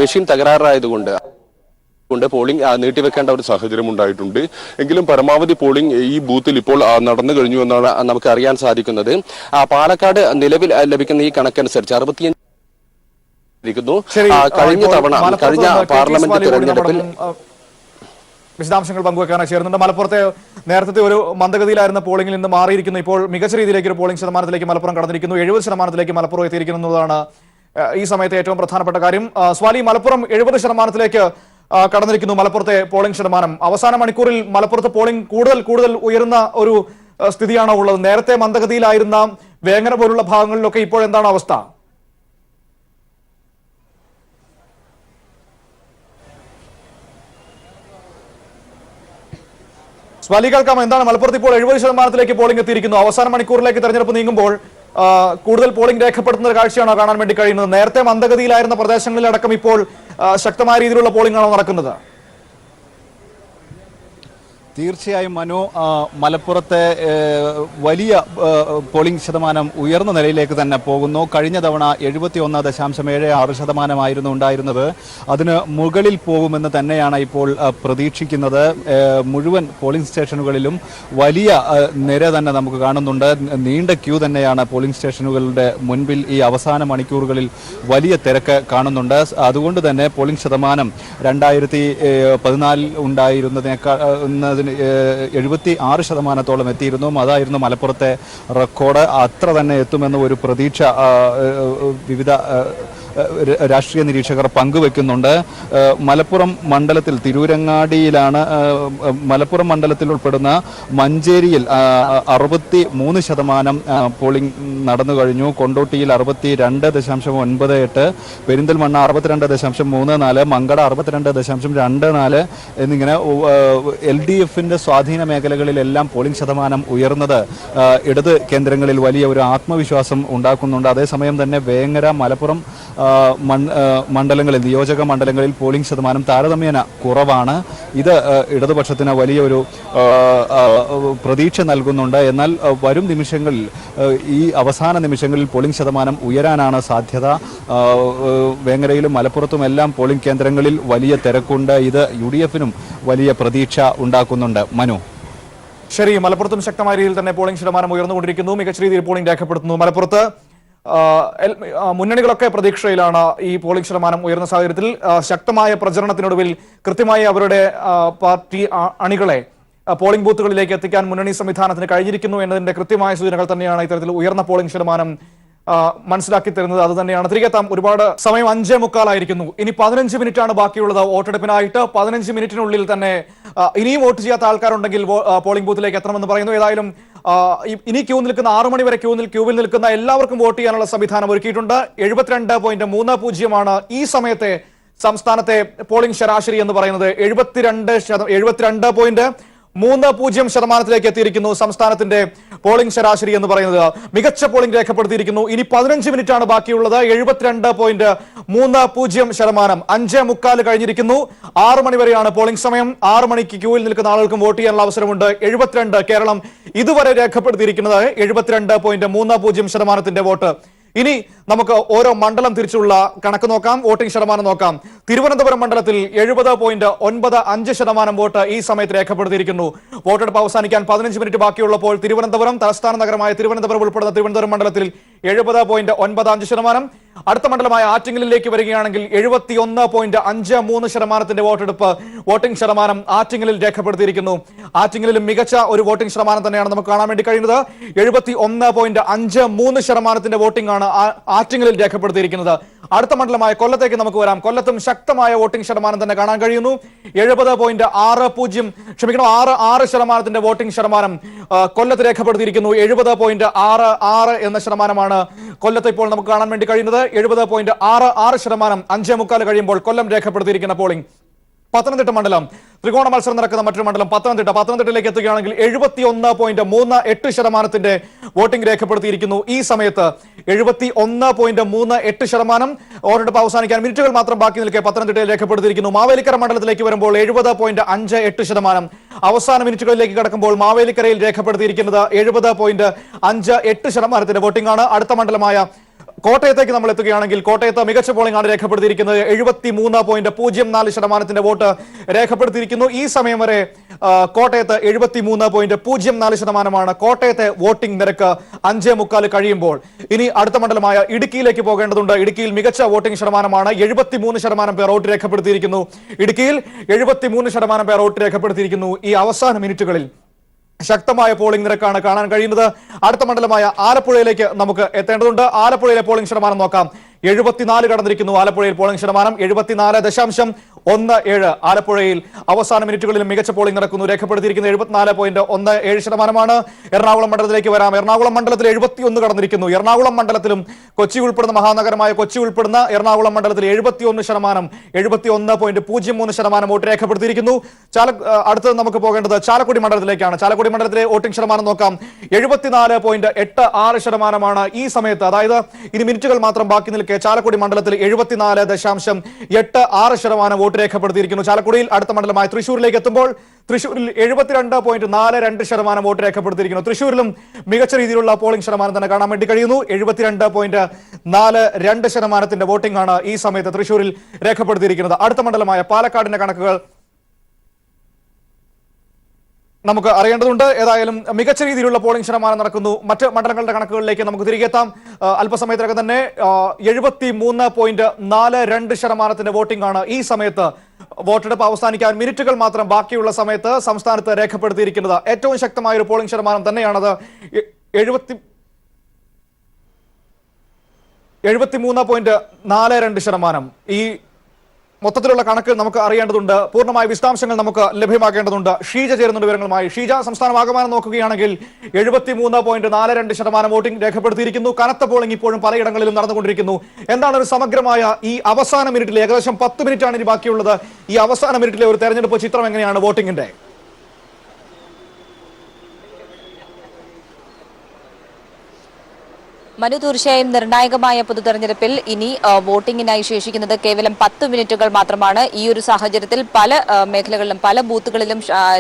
S11: മെഷീൻ തകരാറായതുകൊണ്ട് പോളിംഗ് നീട്ടിവെക്കേണ്ട ഒരു സാഹചര്യം ഉണ്ടായിട്ടുണ്ട്. എങ്കിലും പരമാവധി പോളിംഗ് ഈ ബൂത്തിൽ ഇപ്പോൾ നടന്നു കഴിഞ്ഞു എന്നാണ് നമുക്ക് അറിയാൻ സാധിക്കുന്നത്. പാലക്കാട് നിലവിൽ ലഭിക്കുന്ന ഈ കണക്കനുസരിച്ച് 65 കഴിഞ്ഞ പാർലമെന്റ് തെരഞ്ഞെടുപ്പിൽ
S1: വിശദാംശങ്ങൾ പങ്കുവെക്കാനായി ചേർന്നുണ്ട്. മലപ്പുറത്തെ നേരത്തെ ഒരു മന്ദഗതിയിലായിരുന്ന പോളിംഗിൽ നിന്ന് മാറിയിരിക്കുന്നു. ഇപ്പോൾ മികച്ച രീതിയിലേക്ക് ഒരു പോളിംഗ് ശതമാനത്തിലേക്ക് മലപ്പുറം കടന്നിരിക്കുന്നു. 70% മലപ്പുറം എത്തിയിരിക്കുന്നതാണ് ഈ സമയത്തെ ഏറ്റവും പ്രധാനപ്പെട്ട കാര്യം. സ്വാലി, മലപ്പുറം 70% കടന്നിരിക്കുന്നു. മലപ്പുറത്തെ പോളിംഗ് ശതമാനം അവസാന മണിക്കൂറിൽ മലപ്പുറത്ത് പോളിംഗ് കൂടുതൽ ഉയരുന്ന ഒരു സ്ഥിതിയാണോ ഉള്ളത്? നേരത്തെ മന്ദഗതിയിലായിരുന്ന വേങ്ങര പോലുള്ള ഭാഗങ്ങളിലൊക്കെ ഇപ്പോൾ എന്താണ് അവസ്ഥ? സ്വാലി, കേൾക്കാം. എന്താണ് മലപ്പുറത്ത് ഇപ്പോൾ 70% പോളിംഗ് എത്തിയിരിക്കുന്നു. അവസാന മണിക്കൂറിലേക്ക് തെരഞ്ഞെടുപ്പ് നീങ്ങുമ്പോൾ കൂടുതൽ പോളിംഗ് രേഖപ്പെടുത്തുന്ന ഒരു കാഴ്ചയാണോ കാണാൻ വേണ്ടി കഴിയുന്നത്? നേരത്തെ മന്ദഗതിയിലായിരുന്ന പ്രദേശങ്ങളിലടക്കം ഇപ്പോൾ ശക്തമായ രീതിയിലുള്ള പോളിംഗ് ആണോ നടക്കുന്നത്?
S6: തീർച്ചയായും മനു, മലപ്പുറത്തെ വലിയ പോളിംഗ് ശതമാനം ഉയർന്ന നിലയിലേക്ക് തന്നെ പോകുന്നു. കഴിഞ്ഞ തവണ 71.76% ഉണ്ടായിരുന്നത്. അതിന് മുകളിൽ പോകുമെന്ന് തന്നെയാണ് ഇപ്പോൾ പ്രതീക്ഷിക്കുന്നത്. മുഴുവൻ പോളിംഗ് സ്റ്റേഷനുകളിലും വലിയ നിര തന്നെ നമുക്ക് കാണുന്നുണ്ട്. നീണ്ട ക്യൂ തന്നെയാണ് പോളിംഗ് സ്റ്റേഷനുകളുടെ മുൻപിൽ. ഈ അവസാന മണിക്കൂറുകളിൽ വലിയ തിരക്ക് കാണുന്നുണ്ട്. അതുകൊണ്ട് തന്നെ പോളിംഗ് ശതമാനം 2014 ഉണ്ടായിരുന്നതിനേക്കാൾ 76% എത്തിയിരുന്നു. അതായിരുന്നു മലപ്പുറത്തെ റെക്കോർഡ്. അത്ര തന്നെ എത്തുമെന്ന് ഒരു പ്രതീക്ഷ വിവിധ രാഷ്ട്രീയ നിരീക്ഷകർ പങ്കുവെക്കുന്നുണ്ട്. മലപ്പുറം മണ്ഡലത്തിൽ തിരൂരങ്ങാടിയിലാണ്, മലപ്പുറം മണ്ഡലത്തിൽ ഉൾപ്പെടുന്ന മഞ്ചേരിയിൽ 63% പോളിംഗ് നടന്നു കഴിഞ്ഞു. കൊണ്ടോട്ടിയിൽ 62.98, പെരിന്തൽമണ്ണ 62.34, മങ്കട 62.24 എന്നിങ്ങനെ LDFന്റെ സ്വാധീന മേഖലകളിലെല്ലാം പോളിംഗ് ശതമാനം ഉയർന്നത് ഇടത് കേന്ദ്രങ്ങളിൽ വലിയ ഒരു ആത്മവിശ്വാസം ഉണ്ടാക്കുന്നുണ്ട്. അതേസമയം തന്നെ വേങ്ങര, മലപ്പുറം മണ്ഡലങ്ങളിൽ, നിയോജക മണ്ഡലങ്ങളിൽ പോളിംഗ് ശതമാനം താരതമ്യേന കുറവാണ്. ഇത് ഇടതുപക്ഷത്തിന് വലിയൊരു പ്രതീക്ഷ നൽകുന്നുണ്ട്. എന്നാൽ വരും നിമിഷങ്ങളിൽ, ഈ അവസാന നിമിഷങ്ങളിൽ പോളിംഗ് ശതമാനം ഉയരാനാണ് സാധ്യത. വേങ്ങരയിലും മലപ്പുറത്തും എല്ലാം പോളിംഗ് കേന്ദ്രങ്ങളിൽ വലിയ തിരക്കുണ്ട്. ഇത് UDFനും വലിയ പ്രതീക്ഷ ഉണ്ടാക്കുന്നുണ്ട്. മനു,
S1: ശരി, മലപ്പുറത്തും ശക്തമായ രീതിയിൽ തന്നെ പോളിംഗ് ശതമാനം ഉയർന്നുകൊണ്ടിരിക്കുന്നു. മികച്ച രീതിയിൽ പോളിംഗ് രേഖപ്പെടുത്തുന്നു മലപ്പുറത്ത്. മുന്നണികളൊക്കെ പ്രതീക്ഷയിലാണ്. ഈ പോളിംഗ് ശതമാനം ഉയർന്ന സാഹചര്യത്തിൽ ശക്തമായ പ്രചരണത്തിനൊടുവിൽ കൃത്യമായി അവരുടെ പാർട്ടി അണികളെ പോളിംഗ് ബൂത്തുകളിലേക്ക് എത്തിക്കാൻ മുന്നണി സംവിധാനത്തിന് കഴിഞ്ഞിരിക്കുന്നു എന്നതിന്റെ കൃത്യമായ സൂചനകൾ തന്നെയാണ് ഇത്തരത്തിൽ ഉയർന്ന പോളിംഗ് ശതമാനം മനസ്സിലാക്കി തരുന്നത്. അത് തന്നെയാണ്. തിരികെ എത്താം. ഒരുപാട് സമയം 5:45 ഇനി 15 മിനിറ്റാണ് ബാക്കിയുള്ളത് വോട്ടെടുപ്പിനായിട്ട്. 15 മിനിറ്റിനുള്ളിൽ തന്നെ ഇനിയും വോട്ട് ചെയ്യാത്ത ആൾക്കാരുണ്ടെങ്കിൽ പോളിംഗ് ബൂത്തിലേക്ക് എത്തണമെന്ന് പറയുന്നു. ഏതായാലും ഇനി ക്യൂ നിൽക്കുന്ന 6 മണി വരെ ക്യൂവിൽ നിൽക്കുന്ന എല്ലാവർക്കും വോട്ട് ചെയ്യാനുള്ള സംവിധാനം ഒരുക്കിയിട്ടുണ്ട്. 72.30 ഈ സമയത്തെ സംസ്ഥാനത്തെ പോളിംഗ് ശരാശരി എന്ന് പറയുന്നത്. 72.30% എത്തിയിരിക്കുന്നു സംസ്ഥാനത്തിന്റെ പോളിംഗ് ശരാശരി എന്ന് പറയുന്നത്. മികച്ച പോളിംഗ് രേഖപ്പെടുത്തിയിരിക്കുന്നു. ഇനി 15 മിനിറ്റാണ് ബാക്കിയുള്ളത്. 72.30%. 5:45 കഴിഞ്ഞിരിക്കുന്നു. 6 മണി വരെയാണ് പോളിംഗ് സമയം. 6 മണിക്ക് ക്യൂവിൽ നിൽക്കുന്ന ആളുകൾക്കും വോട്ട് ചെയ്യാനുള്ള അവസരമുണ്ട്. 72 കേരളം ഇതുവരെ രേഖപ്പെടുത്തിയിരിക്കുന്നത് 72.30% വോട്ട്. ഇനി നമുക്ക് ഓരോ മണ്ഡലം തിരിച്ചുള്ള കണക്ക് നോക്കാം, വോട്ടിംഗ് ശതമാനം നോക്കാം. തിരുവനന്തപുരം മണ്ഡലത്തിൽ 70.95% വോട്ട് ഈ സമയത്ത് രേഖപ്പെടുത്തിയിരിക്കുന്നു. വോട്ടെടുപ്പ് അവസാനിക്കാൻ 15 മിനിറ്റ് ബാക്കിയുള്ളപ്പോൾ തിരുവനന്തപുരം, തലസ്ഥാന നഗരമായ തിരുവനന്തപുരം ഉൾപ്പെടുന്ന തിരുവനന്തപുരം മണ്ഡലത്തിൽ 70.95%. അടുത്ത മണ്ഡലമായ ആറ്റിങ്ങലിലേക്ക് വരികയാണെങ്കിൽ 71.53% വോട്ടിംഗ് ശതമാനം ആറ്റിങ്ങലിൽ രേഖപ്പെടുത്തിയിരിക്കുന്നു. ആറ്റിങ്ങലിലും മികച്ച ഒരു വോട്ടിംഗ് ശതമാനം തന്നെയാണ് നമുക്ക് കാണാൻ വേണ്ടി കഴിയുന്നത്. 71.53% വോട്ടിംഗ് ആണ് ആറ്റിങ്ങലിൽ രേഖപ്പെടുത്തിയിരിക്കുന്നത്. അടുത്ത മണ്ഡലമായ കൊല്ലത്തേക്ക് നമുക്ക് വരാം. കൊല്ലത്തും ശക്തമായ വോട്ടിംഗ് ശതമാനം തന്നെ കാണാൻ കഴിയുന്നു. 66% വോട്ടിംഗ് ശതമാനം കൊല്ലത്ത് രേഖപ്പെടുത്തിയിരിക്കുന്നു. 70.66 എന്ന ശതമാനമാണ് കൊല്ലത്ത് ഇപ്പോൾ നമുക്ക് കാണാൻ വേണ്ടി കഴിയുന്നത്. 70.66%. 5:45 കഴിയുമ്പോൾ കൊല്ലം രേഖപ്പെടുത്തിയിരിക്കുന്ന പോളിംഗ്. പത്തനംതിട്ട മണ്ഡലം, ത്രികോണ മത്സരം നടക്കുന്ന മറ്റൊരു മണ്ഡലം പത്തനംതിട്ടയിലേക്ക് എത്തുകയാണെങ്കിൽ 71.38% വോട്ടിംഗ് രേഖപ്പെടുത്തിയിരിക്കുന്നു. ഈ സമയത്ത് 71.38%. വോട്ടെടുപ്പ് അവസാനിക്കാൻ മിനിറ്റുകൾ മാത്രം ബാക്കി നിൽക്കെ പത്തനംതിട്ടയിൽ രേഖപ്പെടുത്തിയിരിക്കുന്നു. മാവേലിക്കര മണ്ഡലത്തിലേക്ക് വരുമ്പോൾ 70.58%. അവസാന മിനിറ്റുകളിലേക്ക് കടക്കുമ്പോൾ മാവേലിക്കരയിൽ രേഖപ്പെടുത്തിയിരിക്കുന്നത് 70.58% വോട്ടിംഗ് ആണ്. അടുത്ത മണ്ഡലമായ കോട്ടയത്തേക്ക് നമ്മൾ എത്തുകയാണെങ്കിൽ കോട്ടയത്ത് മികച്ച പോളിംഗ് ആണ് രേഖപ്പെടുത്തിയിരിക്കുന്നത്. 73.04% വോട്ട് രേഖപ്പെടുത്തിയിരിക്കുന്നു. ഈ സമയം വരെ കോട്ടയത്ത് 73.04% കോട്ടയത്തെ വോട്ടിംഗ് നിരക്ക്. 5:45 കഴിയുമ്പോൾ ഇനി അടുത്ത മണ്ഡലമായ ഇടുക്കിയിലേക്ക് പോകേണ്ടതുണ്ട്. ഇടുക്കിയിൽ മികച്ച വോട്ടിംഗ് ശതമാനമാണ്. 73% പേർ വോട്ട് രേഖപ്പെടുത്തിയിരിക്കുന്നു. ഇടുക്കിയിൽ 73% പേർ വോട്ട് രേഖപ്പെടുത്തിയിരിക്കുന്നു. ഈ അവസാന മിനിറ്റുകളിൽ ശക്തമായ പോളിംഗ് നിരക്കാണ് കാണാൻ കഴിയുന്നത്. അടുത്ത മണ്ഡലമായ ആലപ്പുഴയിലേക്ക് നമുക്ക് എത്തേണ്ടതുണ്ട്. ആലപ്പുഴയിലെ പോളിംഗ് ശതമാനം നോക്കാം. 74 കടന്നിരിക്കുന്നു. ആലപ്പുഴയിൽ പോളിംഗ് ശതമാനം 74.17. ആലപ്പുഴയിൽ അവസാന മിനിറ്റുകളിൽ മികച്ച പോളിംഗ് നടക്കുന്നു. രേഖപ്പെടുത്തിയിരിക്കുന്നത് 74.17%. എറണാകുളം മണ്ഡലത്തിലേക്ക് വരാം. എറണാകുളം മണ്ഡലത്തിൽ 71 കടന്നിരിക്കുന്നു. എറണാകുളം മണ്ഡലത്തിലും കൊച്ചി ഉൾപ്പെടുന്ന മഹാനഗരമായ കൊച്ചി ഉൾപ്പെടുന്ന എറണാകുളം മണ്ഡലത്തിൽ 71%, 71.03% വോട്ട് രേഖപ്പെടുത്തിയിരിക്കുന്നു. അടുത്തത് നമുക്ക് പോകേണ്ടത് ചാലക്കുടി മണ്ഡലത്തിലേക്കാണ്. ചാലക്കുടി മണ്ഡലത്തിലെ വോട്ടിംഗ് ശതമാനം നോക്കാം. 74.86% ഈ സമയത്ത്, അതായത് ഇനി മിനിറ്റുകൾ മാത്രം ബാക്കി നിൽക്കെ ചാലക്കുടി മണ്ഡലത്തിൽ 74.86% വോട്ട് വോട്ട് രേഖപ്പെടുത്തിയിരിക്കുന്നു. ചാലക്കുടിയിൽ അടുത്ത മണ്ഡലമായ തൃശൂരിലേക്ക് എത്തുമ്പോൾ തൃശൂരിൽ 72.42% വോട്ട് രേഖപ്പെടുത്തിയിരിക്കുന്നു. തൃശൂരിലും മികച്ച രീതിയിലുള്ള പോളിംഗ് ശതമാനം തന്നെ കാണാൻ വേണ്ടി കഴിയുന്നു. 72.42% വോട്ടിംഗ് ആണ് ഈ സമയത്ത് തൃശൂരിൽ രേഖപ്പെടുത്തിയിരിക്കുന്നത്. അടുത്ത മണ്ഡലമായ പാലക്കാടിന്റെ കണക്കുകൾ നമുക്ക് അറിയേണ്ടതുണ്ട്. ഏതായാലും മികച്ച രീതിയിലുള്ള പോളിംഗ് ശതമാനം നടക്കുന്നു. മറ്റ് മണ്ഡലങ്ങളുടെ കണക്കുകളിലേക്ക് നമുക്ക് തിരികെ എത്താം. അല്പസമയത്തിനകം തന്നെ 73.42% വോട്ടിംഗ് ആണ് ഈ സമയത്ത് വോട്ടെടുപ്പ് അവസാനിക്കാൻ മിനിറ്റുകൾ മാത്രം ബാക്കിയുള്ള സമയത്ത് സംസ്ഥാനത്ത് രേഖപ്പെടുത്തിയിരിക്കുന്നത്. ഏറ്റവും ശക്തമായ ഒരു പോളിംഗ് ശതമാനം തന്നെയാണത്. 73.42%. ഈ മൊത്തത്തിലുള്ള കണക്ക് നമുക്ക് അറിയേണ്ടതുണ്ട്. പൂർണ്ണമായ വിശദാംശങ്ങൾ നമുക്ക് ലഭ്യമാക്കേണ്ടതുണ്ട്. ഷീജ ചേരുന്നുണ്ട് വിവരങ്ങളുമായി. ഷീജ, സംസ്ഥാനമാകമാനം നോക്കുകയാണെങ്കിൽ 73.42% വോട്ടിംഗ് രേഖപ്പെടുത്തിയിരിക്കുന്നു. കനത്ത പോളിംഗ് ഇപ്പോഴും പലയിടങ്ങളിലും നടന്നുകൊണ്ടിരിക്കുന്നു. എന്താണ് ഒരു സമഗ്രമായ ഈ അവസാന മിനിറ്റിൽ, ഏകദേശം 10 മിനിറ്റാണ് ഇനി ബാക്കിയുള്ളത്, ഈ അവസാന മിനിറ്റിലെ ഒരു തെരഞ്ഞെടുപ്പ് ചിത്രം എങ്ങനെയാണ് വോട്ടിംഗിന്റെ?
S9: മനു, തീർച്ചയായും നിർണായകമായ പൊതുതെരഞ്ഞെടുപ്പിൽ ഇനി വോട്ടിംഗിനായി ശേഷിക്കുന്നത് കേവലം 10 മിനിറ്റുകൾ മാത്രമാണ്. ഈ ഒരു സാഹചര്യത്തിൽ പല മേഖലകളിലും പല ബൂത്തുകളിലും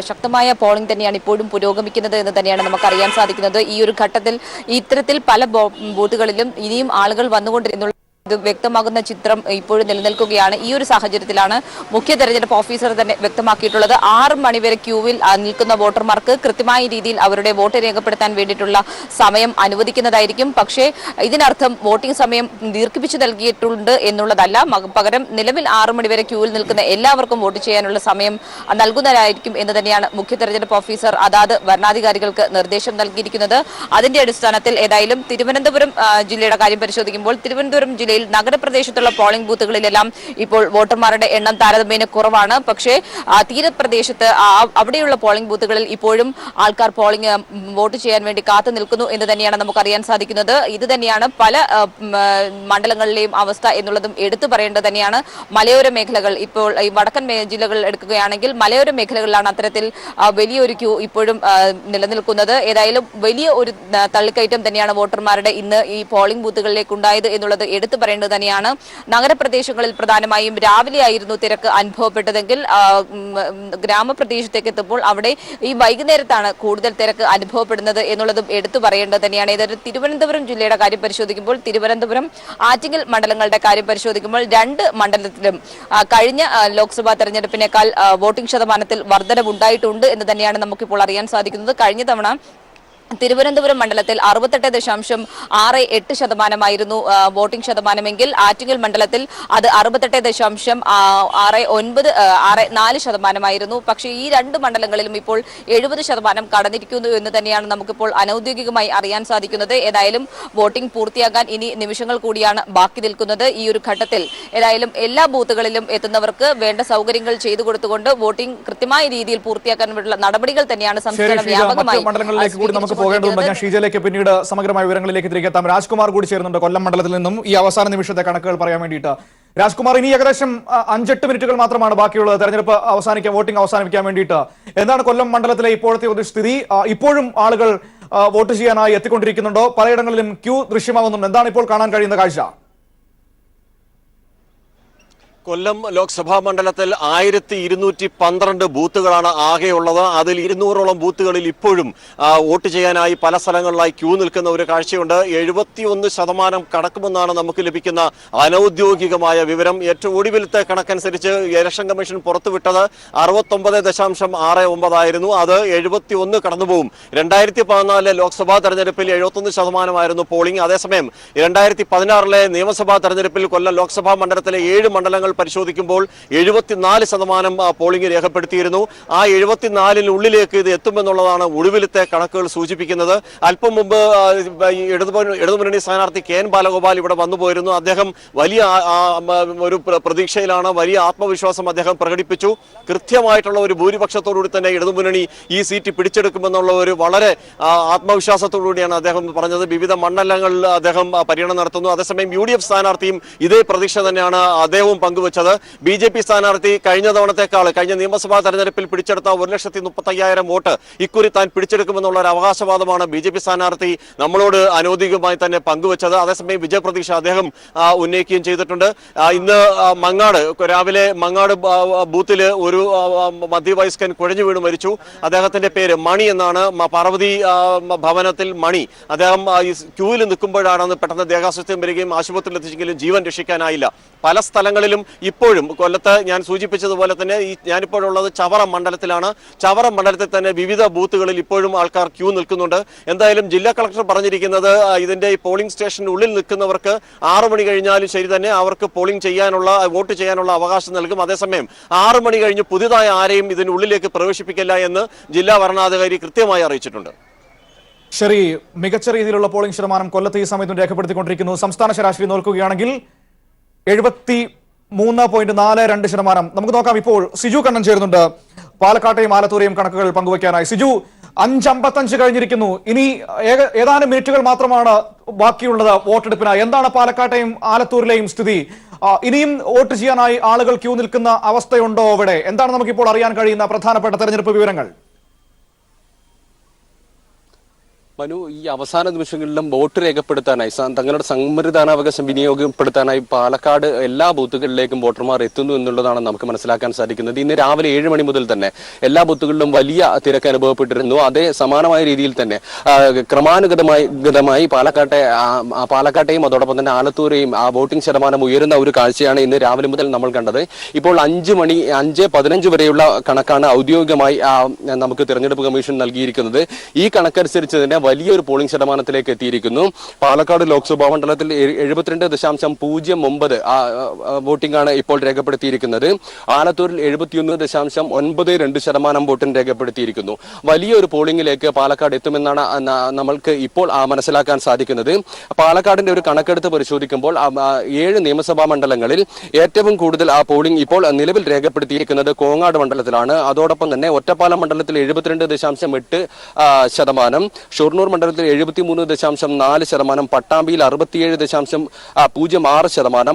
S9: ശക്തമായ പോളിംഗ് തന്നെയാണ് ഇപ്പോഴും പുരോഗമിക്കുന്നത് എന്ന് തന്നെയാണ് നമുക്ക് അറിയാൻ സാധിക്കുന്നത്. ഈ ഒരു ഘട്ടത്തിൽ ഇത്തരത്തിൽ പല ബൂത്തുകളിലും ഇനിയും ആളുകൾ വന്നുകൊണ്ടിരുന്നു വ്യക്തമാകുന്ന ചിത്രം ഇപ്പോഴും നിലനിൽക്കുകയാണ്. ഈ ഒരു സാഹചര്യത്തിലാണ് മുഖ്യ തെരഞ്ഞെടുപ്പ് ഓഫീസർ തന്നെ വ്യക്തമാക്കിയിട്ടുള്ളത് 6 മണിവരെ ക്യൂവിൽ നിൽക്കുന്ന വോട്ടർമാർക്ക് കൃത്യമായ രീതിയിൽ അവരുടെ വോട്ട് രേഖപ്പെടുത്താൻ വേണ്ടിയിട്ടുള്ള സമയം അനുവദിക്കുന്നതായിരിക്കും. പക്ഷേ ഇതിനർത്ഥം വോട്ടിംഗ് സമയം ദീർഘിപ്പിച്ചു നൽകിയിട്ടുണ്ട് എന്നുള്ളതല്ല. പകരം നിലവിൽ 6 മണിവരെ ക്യൂവിൽ നിൽക്കുന്ന എല്ലാവർക്കും വോട്ട് ചെയ്യാനുള്ള സമയം നൽകുന്നതായിരിക്കും എന്ന് തന്നെയാണ് മുഖ്യ തെരഞ്ഞെടുപ്പ് ഓഫീസർ അതാത് ഭരണാധികാരികൾക്ക് നിർദ്ദേശം നൽകിയിരിക്കുന്നത്. അതിന്റെ അടിസ്ഥാനത്തിൽ ഏതായാലും തിരുവനന്തപുരം ജില്ലയുടെ കാര്യം പരിശോധിക്കുമ്പോൾ തിരുവനന്തപുരം ജില്ലയിൽ നഗരപ്രദേശത്തുള്ള പോളിംഗ് ബൂത്തുകളിലെല്ലാം ഇപ്പോൾ വോട്ടർമാരുടെ എണ്ണം താരതമ്യേന കുറവാണ്. പക്ഷേ തീരപ്രദേശത്ത് അവിടെയുള്ള പോളിംഗ് ബൂത്തുകളിൽ ഇപ്പോഴും ആൾക്കാർ വോട്ട് ചെയ്യാൻ വേണ്ടി കാത്തു നിൽക്കുന്നു എന്ന് തന്നെയാണ് നമുക്ക് അറിയാൻ സാധിക്കുന്നത്. ഇത് തന്നെയാണ് പല മണ്ഡലങ്ങളിലെയും അവസ്ഥ എന്നുള്ളതും എടുത്തു പറയേണ്ടത് തന്നെയാണ്. മലയോര മേഖലകൾ ഇപ്പോൾ ഈ വടക്കൻ ജില്ലകൾ എടുക്കുകയാണെങ്കിൽ മലയോര മേഖലകളിലാണ് അത്തരത്തിൽ വലിയൊരു ക്യൂ ഇപ്പോഴും നിലനിൽക്കുന്നത്. ഏതായാലും വലിയ ഒരു തള്ളിക്കയറ്റം തന്നെയാണ് വോട്ടർമാരുടെ ഇന്ന് ഈ പോളിംഗ് ബൂത്തുകളിലേക്ക് ഉണ്ടായത് എന്നുള്ളത് എടുത്തു പറയേണ്ടത് തന്നെയാണ്. നഗരപ്രദേശങ്ങളിൽ പ്രധാനമായും രാവിലെയായിരുന്നു തിരക്ക് അനുഭവപ്പെട്ടതെങ്കിൽ ഗ്രാമപ്രദേശത്തേക്ക് എത്തുമ്പോൾ അവിടെ ഈ വൈകുന്നേരത്താണ് കൂടുതൽ തിരക്ക് അനുഭവപ്പെടുന്നത് എന്നുള്ളതും എടുത്തു പറയേണ്ടത് തന്നെയാണ്. ഏതായാലും തിരുവനന്തപുരം ജില്ലയുടെ കാര്യം പരിശോധിക്കുമ്പോൾ തിരുവനന്തപുരം ആറ്റിങ്ങൽ മണ്ഡലങ്ങളുടെ കാര്യം പരിശോധിക്കുമ്പോൾ 2 മണ്ഡലത്തിലും കഴിഞ്ഞ ലോക്സഭാ തെരഞ്ഞെടുപ്പിനേക്കാൾ വോട്ടിംഗ് ശതമാനത്തിൽ വർധനവുണ്ടായിട്ടുണ്ട് എന്ന് തന്നെയാണ് നമുക്കിപ്പോൾ അറിയാൻ സാധിക്കുന്നത്. കഴിഞ്ഞ തവണ തിരുവനന്തപുരം മണ്ഡലത്തിൽ 68.68% വോട്ടിംഗ് ശതമാനമെങ്കിൽ ആറ്റിങ്ങൽ മണ്ഡലത്തിൽ അത് 68.64%. പക്ഷേ ഈ 2 മണ്ഡലങ്ങളിലും ഇപ്പോൾ 70% കടന്നിരിക്കുന്നു എന്ന് തന്നെയാണ് നമുക്കിപ്പോൾ അനൌദ്യോഗികമായി അറിയാൻ സാധിക്കുന്നത്. ഏതായാലും വോട്ടിംഗ് പൂർത്തിയാകാൻ ഇനി നിമിഷങ്ങൾ കൂടിയാണ് ബാക്കി നിൽക്കുന്നത്. ഈ ഒരു ഘട്ടത്തിൽ ഏതായാലും എല്ലാ ബൂത്തുകളിലും എത്തുന്നവർക്ക് വേണ്ട സൗകര്യങ്ങൾ ചെയ്തു കൊടുത്തുകൊണ്ട് വോട്ടിംഗ് കൃത്യമായ രീതിയിൽ പൂർത്തിയാക്കാനുള്ള നടപടികൾ തന്നെയാണ് സംസ്ഥാന വ്യാപകമായി
S1: പോകേണ്ടതുണ്ട്. ഞാൻ ഷീജയിലേക്ക് പിന്നീട് സമഗ്രമായ വിവരങ്ങളിലേക്ക് തിരികെ എത്താം. രാജ്കുമാർ കൂടി ചേരുന്നുണ്ട് കൊല്ലം മണ്ഡലത്തിൽ നിന്നും ഈ അവസാന നിമിഷത്തെ കണക്കുകൾ പറയാൻ വേണ്ടിയിട്ട്. രാജ്കുമാർ, ഇനി ഏകദേശം 5-8 മിനിറ്റുകൾ മാത്രമാണ് ബാക്കിയുള്ളത് തെരഞ്ഞെടുപ്പ് വോട്ടിംഗ് അവസാനിപ്പിക്കാൻ വേണ്ടിയിട്ട്. എന്താണ് കൊല്ലം മണ്ഡലത്തിലെ ഇപ്പോഴത്തെ ഒരു സ്ഥിതി? ഇപ്പോഴും ആളുകൾ വോട്ട് ചെയ്യാനായി എത്തിക്കൊണ്ടിരിക്കുന്നുണ്ടോ? പലയിടങ്ങളിലും ക്യൂ ദൃശ്യമാകുന്നുണ്ട്. എന്താണ് ഇപ്പോൾ കാണാൻ കഴിയുന്ന കാഴ്ച?
S10: കൊല്ലം ലോക്സഭാ മണ്ഡലത്തിൽ 1212 ബൂത്തുകളാണ് ആകെയുള്ളത്. അതിൽ 200ഓളം ബൂത്തുകളിൽ ഇപ്പോഴും വോട്ട് ചെയ്യാനായി പല സ്ഥലങ്ങളിലായി ക്യൂ നിൽക്കുന്ന ഒരു കാഴ്ചയുണ്ട്. 71% കടക്കുമെന്നാണ് നമുക്ക് ലഭിക്കുന്ന അനൌദ്യോഗികമായ വിവരം. ഏറ്റവും ഒടുവിലത്തെ കണക്കനുസരിച്ച് ഇലക്ഷൻ കമ്മീഷൻ പുറത്തുവിട്ടത് 69.69 ആയിരുന്നു. അത് 71 കടന്നുപോകും. 2014 ലോക്സഭാ തെരഞ്ഞെടുപ്പിൽ 71% പോളിംഗ്. അതേസമയം 2016 നിയമസഭാ തെരഞ്ഞെടുപ്പിൽ കൊല്ലം ലോക്സഭാ മണ്ഡലത്തിലെ 7 മണ്ഡലങ്ങൾ പരിശോധിക്കുമ്പോൾ 74% പോളിംഗ് രേഖപ്പെടുത്തിയിരുന്നു. ആ 74-നുള്ളിലേക്ക് ഇത് എത്തുമെന്നുള്ളതാണ് ഒടുവിലത്തെ കണക്കുകൾ സൂചിപ്പിക്കുന്നത്. അല്പം മുമ്പ് ഇടതുമുന്നണി സ്ഥാനാർത്ഥി കെ.എൻ. ബാലഗോപാൽ ഇവിടെ വന്നു പോയിരുന്നു. അദ്ദേഹം വലിയ ഒരു പ്രതീക്ഷയിലാണ്, വലിയ ആത്മവിശ്വാസം അദ്ദേഹം പ്രകടിപ്പിച്ചു. കൃത്യമായിട്ടുള്ള ഒരു ഭൂരിപക്ഷത്തോടുകൂടി തന്നെ ഇടതുമുന്നണി ഈ സീറ്റ് പിടിച്ചെടുക്കുമെന്നുള്ള ഒരു വളരെ ആത്മവിശ്വാസത്തോടുകൂടിയാണ് അദ്ദേഹം പറഞ്ഞത്. വിവിധ മണ്ഡലങ്ങളിൽ അദ്ദേഹം പര്യടനം നടത്തുന്നു. അതേസമയം UDF സ്ഥാനാർത്ഥിയും ഇതേ പ്രതീക്ഷ തന്നെയാണ് അദ്ദേഹവും പങ്കുവെക്കുന്നത്. പങ്കുവച്ചത്. BJP സ്ഥാനാർത്ഥി കഴിഞ്ഞ തവണത്തെക്കാൾ കഴിഞ്ഞ നിയമസഭാ തെരഞ്ഞെടുപ്പിൽ പിടിച്ചെടുത്ത 1,35,000 വോട്ട് ഇക്കുറി താൻ പിടിച്ചെടുക്കുമെന്നുള്ള ഒരു അവകാശവാദമാണ് BJP സ്ഥാനാർത്ഥി നമ്മളോട് അനൗദ്യോഗികമായി തന്നെ പങ്കുവച്ചത്. അതേസമയം വിജയപ്രതീക്ഷ അദ്ദേഹം ഉന്നയിക്കുകയും ചെയ്തിട്ടുണ്ട്. ഇന്ന് മങ്ങാട് രാവിലെ മങ്ങാട് ബൂത്തിൽ ഒരു മധ്യവയസ്കൻ കുഴഞ്ഞു വീണ് മരിച്ചു. അദ്ദേഹത്തിന്റെ പേര് മണി എന്നാണ്. പാർവതി ഭവനത്തിൽ മണി. അദ്ദേഹം ക്യൂവിൽ നിൽക്കുമ്പോഴാണ് പെട്ടെന്ന് ദേഹാസ്വാസ്ഥ്യം വരികയും ആശുപത്രിയിൽ എത്തിച്ചെങ്കിലും ജീവൻ രക്ഷിക്കാനായില്ല. പല സ്ഥലങ്ങളിലും ഇപ്പോഴും കൊല്ലത്ത് ഞാൻ സൂചിപ്പിച്ചതുപോലെ തന്നെ ഞാനിപ്പോഴുള്ളത് ചവറ മണ്ഡലത്തിലാണ്. ചവറ മണ്ഡലത്തിൽ തന്നെ വിവിധ ബൂത്തുകളിൽ ഇപ്പോഴും ആൾക്കാർ ക്യൂ നിൽക്കുന്നുണ്ട്. എന്തായാലും ജില്ലാ കളക്ടർ പറഞ്ഞിരിക്കുന്നത് ഇതിന്റെ ഈ പോളിംഗ് സ്റ്റേഷനുള്ളിൽ നിൽക്കുന്നവർക്ക് 6 മണി കഴിഞ്ഞാലും ശരി തന്നെ അവർക്ക് പോളിംഗ് ചെയ്യാനുള്ള വോട്ട് ചെയ്യാനുള്ള അവകാശം നൽകും. അതേസമയം 6 മണി കഴിഞ്ഞ് പുതിയതായി ആരെയും ഇതിനുള്ളിലേക്ക് പ്രവേശിപ്പിക്കില്ല എന്ന് ജില്ലാ വരണാധികാരി കൃത്യമായി അറിയിച്ചിട്ടുണ്ട്.
S1: ശരി, മികച്ച രീതിയിലുള്ള പോളിംഗ് ശതമാനം കൊല്ലത്ത് ഈ സമയത്തും രേഖപ്പെടുത്തിക്കൊണ്ടിരിക്കുന്നു. സംസ്ഥാന ശരാശരി നോക്കുകയാണെങ്കിൽ 73.42%. നമുക്ക് നോക്കാം. ഇപ്പോൾ സിജു കണ്ണൻ ചേരുന്നുണ്ട് പാലക്കാട്ടെയും ആലത്തൂരെയും കണക്കുകൾ പങ്കുവയ്ക്കാനായി. സിജു, 5:55 കഴിഞ്ഞിരിക്കുന്നു. ഇനി ഏതാനും മിനിറ്റുകൾ മാത്രമാണ് ബാക്കിയുള്ളത് വോട്ടെടുപ്പിനായി. എന്താണ് പാലക്കാട്ടെയും ആലത്തൂരിലെയും സ്ഥിതി? ഇനിയും വോട്ട് ചെയ്യാനായി ആളുകൾ ക്യൂ നിൽക്കുന്ന അവസ്ഥയുണ്ടോ അവിടെ? എന്താണ് നമുക്കിപ്പോൾ അറിയാൻ കഴിയുന്ന പ്രധാനപ്പെട്ട തെരഞ്ഞെടുപ്പ് വിവരങ്ങൾ?
S11: മനു, ഈ അവസാന നിമിഷങ്ങളിലും വോട്ട് രേഖപ്പെടുത്താനായി തങ്ങളുടെ സമ്മതിദാനാവകാശം വിനിയോഗപ്പെടുത്താനായി പാലക്കാട് എല്ലാ ബൂത്തുകളിലേക്കും വോട്ടർമാർ എത്തുന്നു എന്നുള്ളതാണ് നമുക്ക് മനസ്സിലാക്കാൻ സാധിക്കുന്നത്. ഇന്ന് രാവിലെ 7 മണി മുതൽ തന്നെ എല്ലാ ബൂത്തുകളിലും വലിയ തിരക്ക് അനുഭവപ്പെട്ടിരുന്നു. അതേ സമാനമായ രീതിയിൽ തന്നെ ക്രമാനുഗതമായി പാലക്കാട്ടെയും അതോടൊപ്പം തന്നെ ആലത്തൂരെയും ആ വോട്ടിംഗ് ശതമാനം ഉയരുന്ന ഒരു കാഴ്ചയാണ് ഇന്ന് രാവിലെ മുതൽ നമ്മൾ കണ്ടത്. ഇപ്പോൾ 5:15 വരെയുള്ള കണക്കാണ് ഔദ്യോഗികമായി നമുക്ക് തെരഞ്ഞെടുപ്പ് കമ്മീഷൻ നൽകിയിരിക്കുന്നത്. ഈ കണക്കനുസരിച്ച് തന്നെ വലിയൊരു പോളിംഗ് ശതമാനത്തിലേക്ക് എത്തിയിരിക്കുന്നു. പാലക്കാട് ലോക്സഭാ മണ്ഡലത്തിൽ 72.09 വോട്ടിംഗ് ആണ് ഇപ്പോൾ രേഖപ്പെടുത്തിയിരിക്കുന്നത്. ആലത്തൂരിൽ 71.92% വോട്ടിംഗ് രേഖപ്പെടുത്തിയിരിക്കുന്നു. വലിയൊരു പോളിംഗിലേക്ക് പാലക്കാട് എത്തുമെന്നാണ് നമ്മൾക്ക് ഇപ്പോൾ മനസ്സിലാക്കാൻ സാധിക്കുന്നത്. പാലക്കാടിന്റെ ഒരു കണക്കെടുത്ത് പരിശോധിക്കുമ്പോൾ 7 നിയമസഭാ മണ്ഡലങ്ങളിൽ ഏറ്റവും കൂടുതൽ പോളിംഗ് ഇപ്പോൾ നിലവിൽ രേഖപ്പെടുത്തിയിരിക്കുന്നത് കോങ്ങാട് മണ്ഡലത്തിലാണ്. അതോടൊപ്പം തന്നെ ഒറ്റപ്പാലം മണ്ഡലത്തിൽ 72.8%, ഷൊർണൂർ മണ്ഡലത്തിൽ 73.4%, പട്ടാമ്പിയിൽ 67.06%,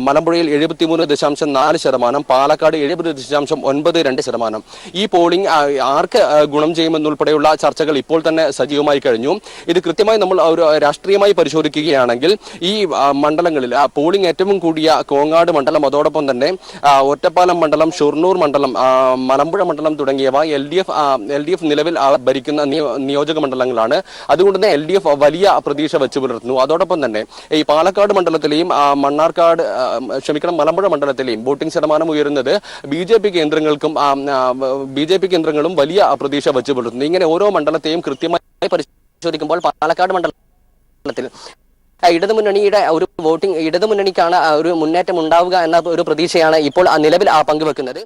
S11: മലമ്പുഴയിൽ 73.4%, പാലക്കാട് 70.92%. ഈ പോളിംഗ് ആർക്ക് ഗുണം ചെയ്യുമെന്നുൾപ്പെടെയുള്ള ചർച്ചകൾ ഇപ്പോൾ തന്നെ സജീവമായി കഴിഞ്ഞു. ഇത് കൃത്യമായി നമ്മൾ ഒരു രാഷ്ട്രീയമായി പരിശോധിക്കുകയാണെങ്കിൽ ഈ മണ്ഡലങ്ങളിൽ പോളിംഗ് ഏറ്റവും കൂടിയ കോങ്ങാട് മണ്ഡലം, അതോടൊപ്പം തന്നെ ഒറ്റപ്പാലം മണ്ഡലം, ഷൊർണൂർ മണ്ഡലം, മലമ്പുഴ മണ്ഡലം തുടങ്ങിയവ LDF നിലവിൽ ഭരിക്കുന്ന നിയോജക മണ്ഡലങ്ങളാണ്. അതുകൊണ്ട് തന്നെ LDF വലിയ പ്രതീക്ഷ വെച്ചു പുലർത്തുന്നു. അതോടൊപ്പം തന്നെ ഈ പാലക്കാട് മണ്ഡലത്തിലെയും മലമ്പുഴ മണ്ഡലത്തിലെയും വോട്ടിംഗ് ശതമാനം ഉയരുന്നത് BJP കേന്ദ്രങ്ങളും വലിയ പ്രതീക്ഷ വെച്ചു പുലർത്തുന്നു. ഇങ്ങനെ ഓരോ മണ്ഡലത്തെയും കൃത്യമായി പരിശോധിക്കുമ്പോൾ പാലക്കാട് മണ്ഡലത്തിൽ ഇടതുമുന്നണിയുടെ ഒരു വോട്ടിംഗ്, ഇടതുമുന്നണിക്കാണ് ഒരു മുന്നേറ്റം ഉണ്ടാവുക എന്ന ഒരു പ്രതീക്ഷയാണ് ഇപ്പോൾ നിലവിൽ പങ്കുവെക്കുന്നത്.